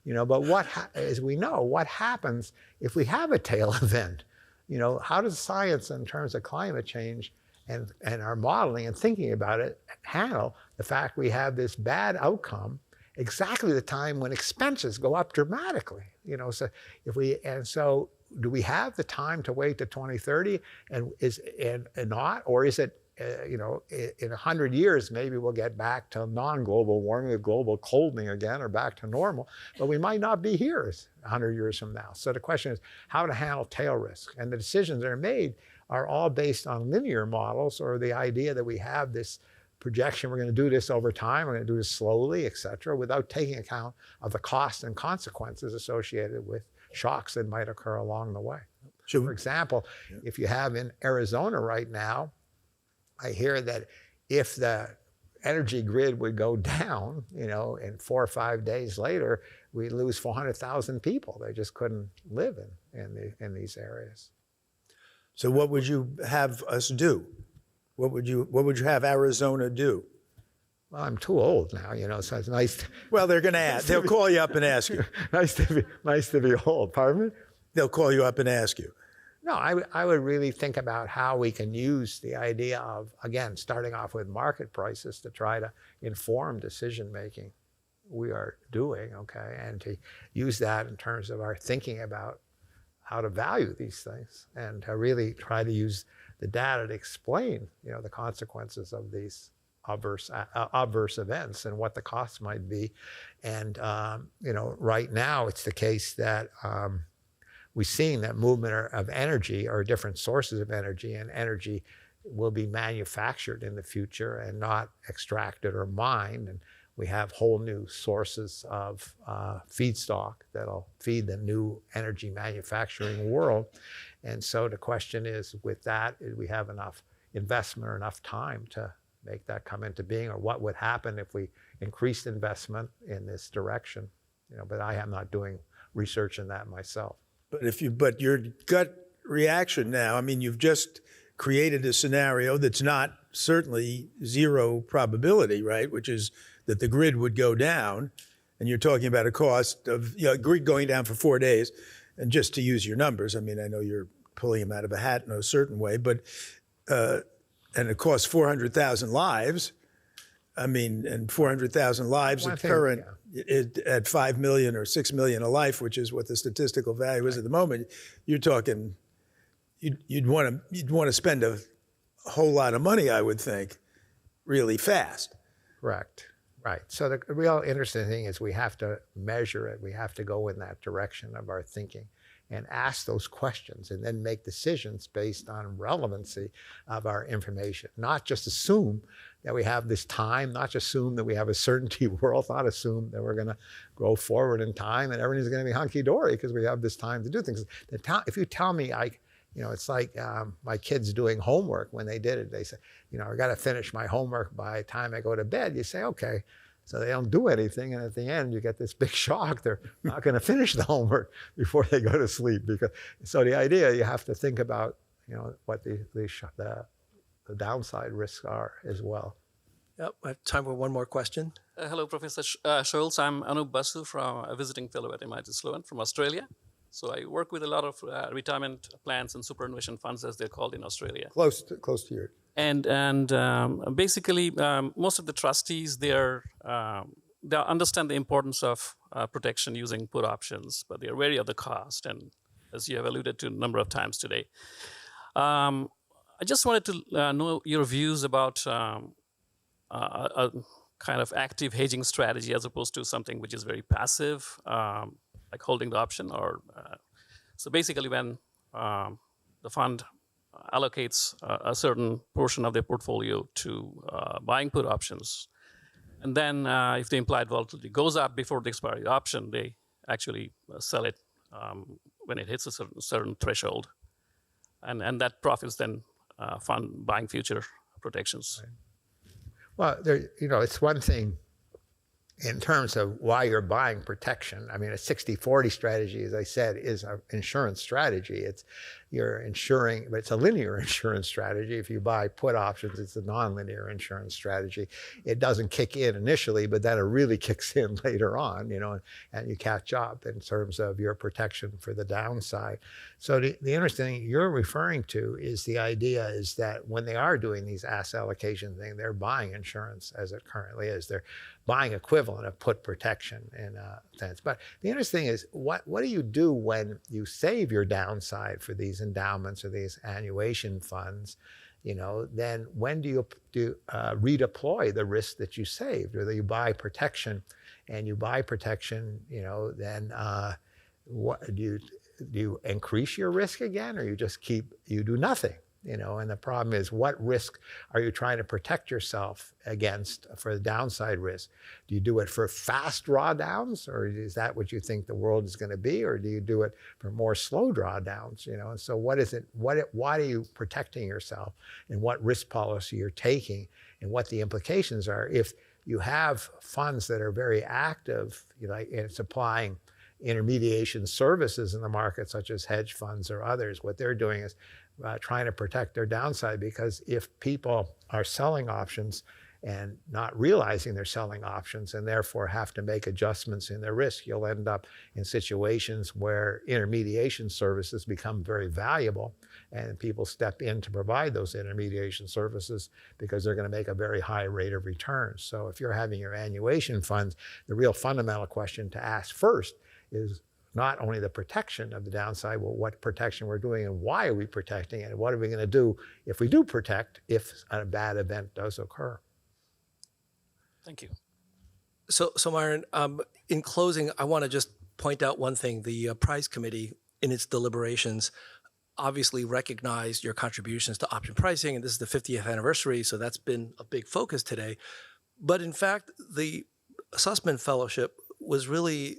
But as we know, what happens if we have a tail event? How does science in terms of climate change and our modeling and thinking about it handle the fact we have this bad outcome exactly the time when expenses go up dramatically? So do we have the time to wait to 2030 and not, or is it in 100 years maybe we'll get back to non-global warming, or global colding again, or back to normal, but we might not be here 100 years from now. So the question is how to handle tail risk, and the decisions that are made are all based on linear models, or the idea that we have this projection, we're going to do this over time, we're going to do this slowly, et cetera, without taking account of the costs and consequences associated with shocks that might occur along the way. For example, if you have in Arizona right now, I hear that if the energy grid would go down, and 4 or 5 days later, we'd lose 400,000 people. They just couldn't live in these areas. So what would you have us do? What would you have Arizona do? Well, I'm too old now, so it's nice. Well, they're going to ask. They'll call you up and ask you. Nice to be old. Pardon me? They'll call you up and ask you. No, I would really think about how we can use the idea of, again, starting off with market prices to try to inform decision making we are doing, okay, and to use that in terms of our thinking about how to value these things, and to really try to use the data to explain, the consequences of these adverse events and what the costs might be. And right now it's the case that we're seeing that movement of energy, or different sources of energy, and energy will be manufactured in the future and not extracted or mined. And we have whole new sources of feedstock that'll feed the new energy manufacturing world. And so the question is, with that, do we have enough investment or enough time to make that come into being? Or what would happen if we increased investment in this direction? But I am not doing research in that myself. But your gut reaction now, I mean, you've just created a scenario that's not certainly zero probability, right? Which is that the grid would go down, and you're talking about a cost of grid going down for 4 days. And just to use your numbers, I mean, I know you're pulling them out of a hat in a certain way, but and it costs 400,000 lives. I mean, and 400,000 lives at current at 5 million or 6 million a life, which is what the statistical value is at the moment. You're talking, you'd want to spend a whole lot of money, I would think, really fast. Correct. Right. So the real interesting thing is we have to measure it. We have to go in that direction of our thinking and ask those questions, and then make decisions based on relevancy of our information. Not just assume that we have this time, not just assume that we have a certainty world, not assume that we're going to go forward in time and everything's going to be hunky-dory because we have this time to do things. If you tell me, it's like my kids doing homework. When they did it, they say, I got to finish my homework by the time I go to bed. You say, okay. So they don't do anything, and at the end you get this big shock. They're not going to finish the homework before they go to sleep. So the idea, you have to think about what the downside risks are as well. Yep, I have time for one more question. Hello, Professor Scholes. I'm Anup Basu, from a visiting fellow at MIT Sloan from Australia. So I work with a lot of retirement plans and superannuation funds, as they're called in Australia. Close to your. And basically, most of the trustees, they understand the importance of protection using put options, but they're wary of the cost. And as you have alluded to a number of times today, I just wanted to know your views about a kind of active hedging strategy as opposed to something which is very passive, like holding the option. So basically, when the fund allocates a certain portion of their portfolio to buying put options, and then if the implied volatility goes up before the expiry of the option, they actually sell it when it hits a certain threshold, and that profits then fund buying future protections. Right. Well, it's one thing in terms of why you're buying protection. I mean, a 60-40 strategy, as I said, is an insurance strategy. You're insuring, but it's a linear insurance strategy. If you buy put options, it's a non-linear insurance strategy. It doesn't kick in initially, but then it really kicks in later on, and you catch up in terms of your protection for the downside. So the interesting thing you're referring to is the idea is that when they are doing these asset allocation thing, they're buying insurance as it currently is. They're buying equivalent of put protection in a sense. But the interesting thing is, what do you do when you save your downside for these endowments or these annuation funds? Then when do you redeploy the risk that you saved? Or that you buy protection, and you buy protection, then what do you increase your risk again, or you just you do nothing? And the problem is, what risk are you trying to protect yourself against for the downside risk? Do you do it for fast drawdowns, or is that what you think the world is going to be, or do you do it for more slow drawdowns? And so what is it? Why are you protecting yourself, and what risk policy you're taking? and what the implications are. If you have funds that are very active, in supplying intermediation services in the market, such as hedge funds or others, what they're doing is trying to protect their downside, because if people are selling options and not realizing they're selling options and therefore have to make adjustments in their risk, you'll end up in situations where intermediation services become very valuable and people step in to provide those intermediation services because they're going to make a very high rate of return. So if you're having your annuation funds, the real fundamental question to ask first is not only the protection of the downside, well, what protection we're doing and why are we protecting it, and what are we going to do if we do protect if a bad event does occur. Thank you. So Myron, in closing, I want to just point out one thing. The prize committee in its deliberations obviously recognized your contributions to option pricing, and this is the 50th anniversary, so that's been a big focus today. But in fact, the Sussman Fellowship was really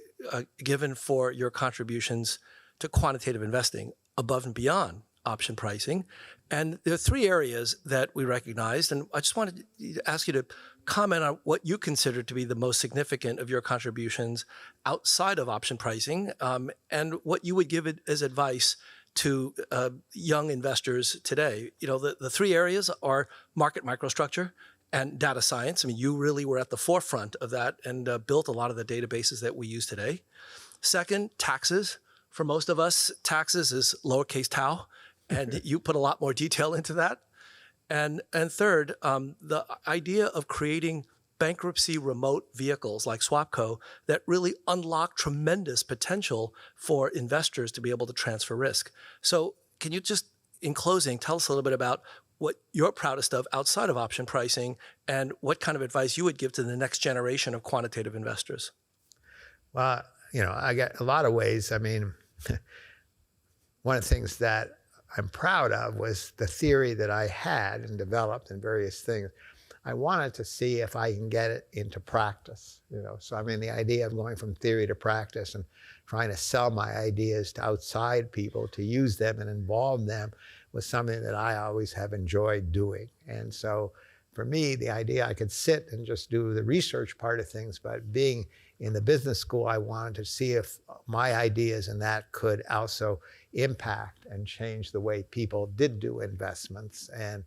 given for your contributions to quantitative investing above and beyond option pricing. And there are three areas that we recognized, and I just wanted to ask you to comment on what you consider to be the most significant of your contributions outside of option pricing, and what you would give it as advice to young investors today. The three areas are market microstructure and data science. I mean, you really were at the forefront of that and built a lot of the databases that we use today. Second, taxes. For most of us, taxes is lowercase tau, and you put a lot more detail into that. And third, the idea of creating bankruptcy remote vehicles like Swapco that really unlock tremendous potential for investors to be able to transfer risk. So can you just, in closing, tell us a little bit about what you're proudest of outside of option pricing and what kind of advice you would give to the next generation of quantitative investors? Well, I get a lot of ways. I mean, one of the things that I'm proud of was the theory that I had and developed in various things. I wanted to see if I can get it into practice, So I mean, the idea of going from theory to practice and trying to sell my ideas to outside people to use them and involve them was something that I always have enjoyed doing. And so for me, the idea I could sit and just do the research part of things, but being in the business school, I wanted to see if my ideas and that could also impact and change the way people did do investments. And,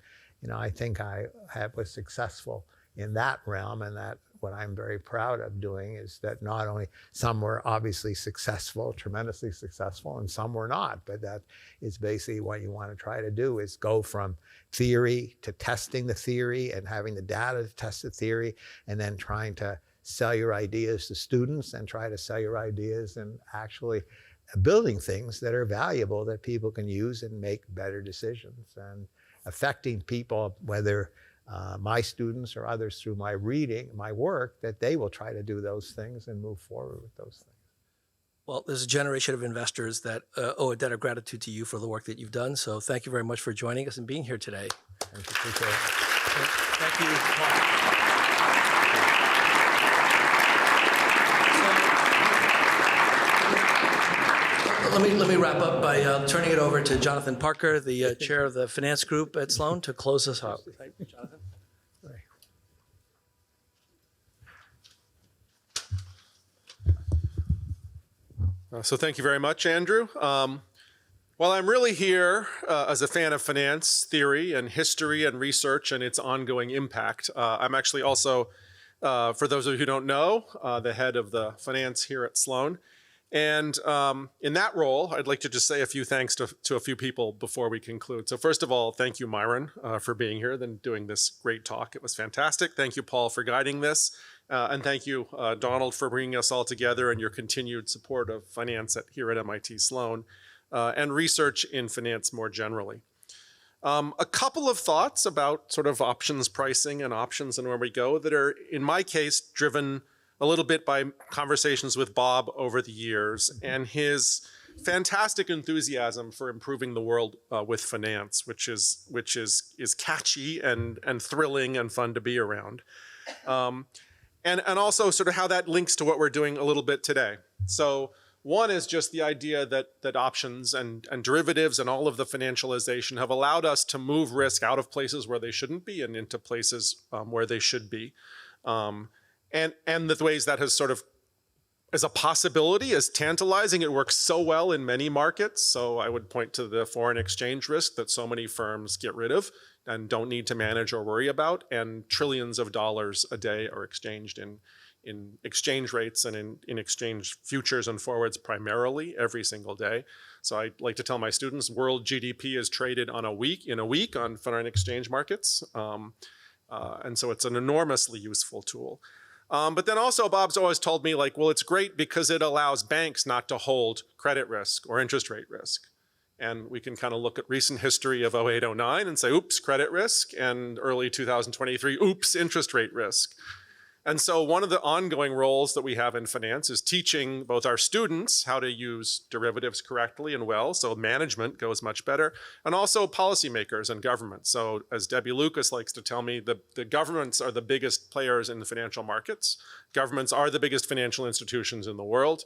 I think I was successful in that realm, and that what I'm very proud of doing is that not only some were obviously successful, tremendously successful, and some were not, but that is basically what you want to try to do is go from theory to testing the theory and having the data to test the theory, and then trying to sell your ideas to students and try to sell your ideas and actually building things that are valuable that people can use and make better decisions, and affecting people, whether my students or others through my reading, my work, that they will try to do those things and move forward with those things. Well, there's a generation of investors that owe a debt of gratitude to you for the work that you've done. So thank you very much for joining us and being here today. Thank you. Appreciate it. Thank you. Let me wrap up by turning it over to Jonathan Parker, the chair of the finance group at Sloan, to close us out. Thank you, Jonathan. So thank you very much, Andrew. While I'm really here as a fan of finance theory and history and research and its ongoing impact, I'm actually also, for those of you who don't know, the head of the finance here at Sloan. And in that role, I'd like to just say a few thanks to a few people before we conclude. So first of all, thank you, Myron, for being here and doing this great talk. It was fantastic. Thank you, Paul, for guiding this. And thank you, Donald, for bringing us all together and your continued support of finance here at MIT Sloan and research in finance more generally. A couple of thoughts about sort of options pricing and options and where we go that are, in my case, driven a little bit by conversations with Bob over the years and his fantastic enthusiasm for improving the world with finance, which is catchy and thrilling and fun to be around. And also sort of how that links to what we're doing a little bit today. So One is just the idea that options and derivatives and all of the financialization have allowed us to move risk out of places where they shouldn't be and into places where they should be. And the ways that has sort of, as a possibility, is tantalizing. It works so well in many markets. So I would point to the foreign exchange risk that so many firms get rid of and don't need to manage or worry about. And trillions of dollars a day are exchanged in exchange rates and in exchange futures and forwards primarily every single day. So I like to tell my students, world GDP is traded in a week on foreign exchange markets. And so it's an enormously useful tool. But then also Bob's always told me, like, well, it's great because it allows banks not to hold credit risk or interest rate risk. And we can kind of look at recent history of 08, 09 and say, oops, credit risk, and early 2023, oops, interest rate risk. And so one of the ongoing roles that we have in finance is teaching both our students how to use derivatives correctly and well, so management goes much better, and also policymakers and governments. So as Debbie Lucas likes to tell me, the governments are the biggest players in the financial markets. Governments are the biggest financial institutions in the world.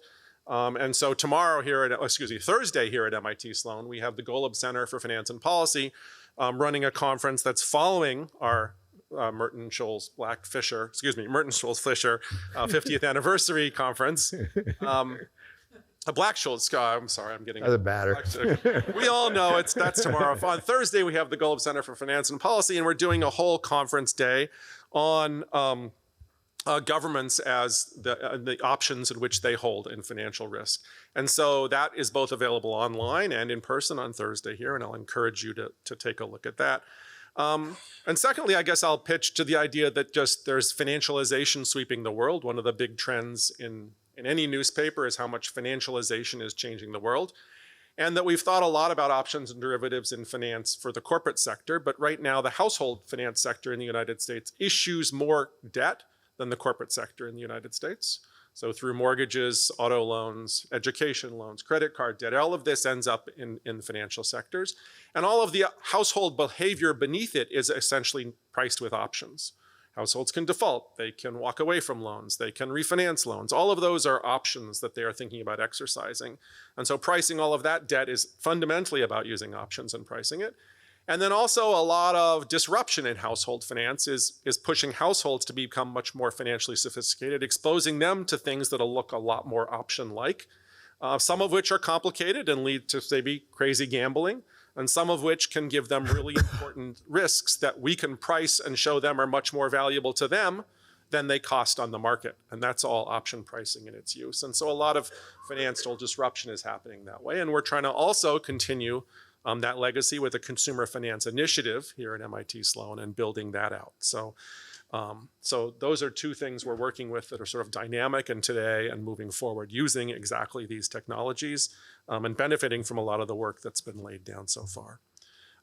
And so Thursday here at MIT Sloan, we have the Golub Center for Finance and Policy running a conference that's following our Merton Scholes Fisher 50th anniversary conference. A Black Scholes, I'm sorry, I'm getting Doesn't matter. We all know that's tomorrow. On Thursday, we have the Golub Center for Finance and Policy, and we're doing a whole conference day on governments as the options in which they hold in financial risk. And so that is both available online and in person on Thursday here, and I'll encourage you to take a look at that. And secondly, I guess I'll pitch to the idea that just there's financialization sweeping the world. One of the big trends in any newspaper is how much financialization is changing the world. And that we've thought a lot about options and derivatives in finance for the corporate sector, but right now the household finance sector in the United States issues more debt than the corporate sector in the United States. So through mortgages, auto loans, education loans, credit card debt, all of this ends up in financial sectors. And all of the household behavior beneath it is essentially priced with options. Households can default, they can walk away from loans, they can refinance loans. All of those are options that they are thinking about exercising. And so pricing all of that debt is fundamentally about using options and pricing it. And then also a lot of disruption in household finance is pushing households to become much more financially sophisticated, exposing them to things that'll look a lot more option-like, some of which are complicated and lead to maybe crazy gambling, and some of which can give them really important risks that we can price and show them are much more valuable to them than they cost on the market. And that's all option pricing in its use. And so a lot of financial disruption is happening that way. And we're trying to also continue that legacy with a consumer finance initiative here at MIT Sloan and building that out. So those are two things we're working with that are sort of dynamic and today and moving forward using exactly these technologies and benefiting from a lot of the work that's been laid down so far.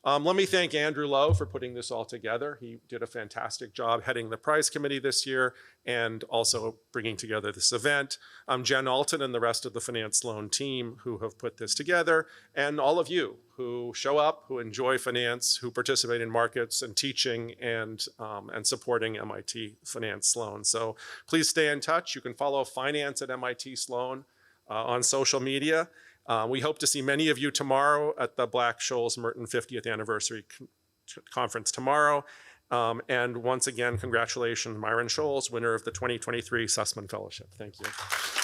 Let me thank Andrew Lowe for putting this all together. He did a fantastic job heading the prize committee this year and also bringing together this event. Jen Alton and the rest of the Finance Sloan team who have put this together, and all of you who show up, who enjoy finance, who participate in markets and teaching and supporting MIT Finance Sloan. So please stay in touch. You can follow finance at MIT Sloan on social media. We hope to see many of you tomorrow at the Black Scholes Merton 50th anniversary conference tomorrow. And once again, congratulations, Myron Scholes, winner of the 2023 Sussman Fellowship. Thank you.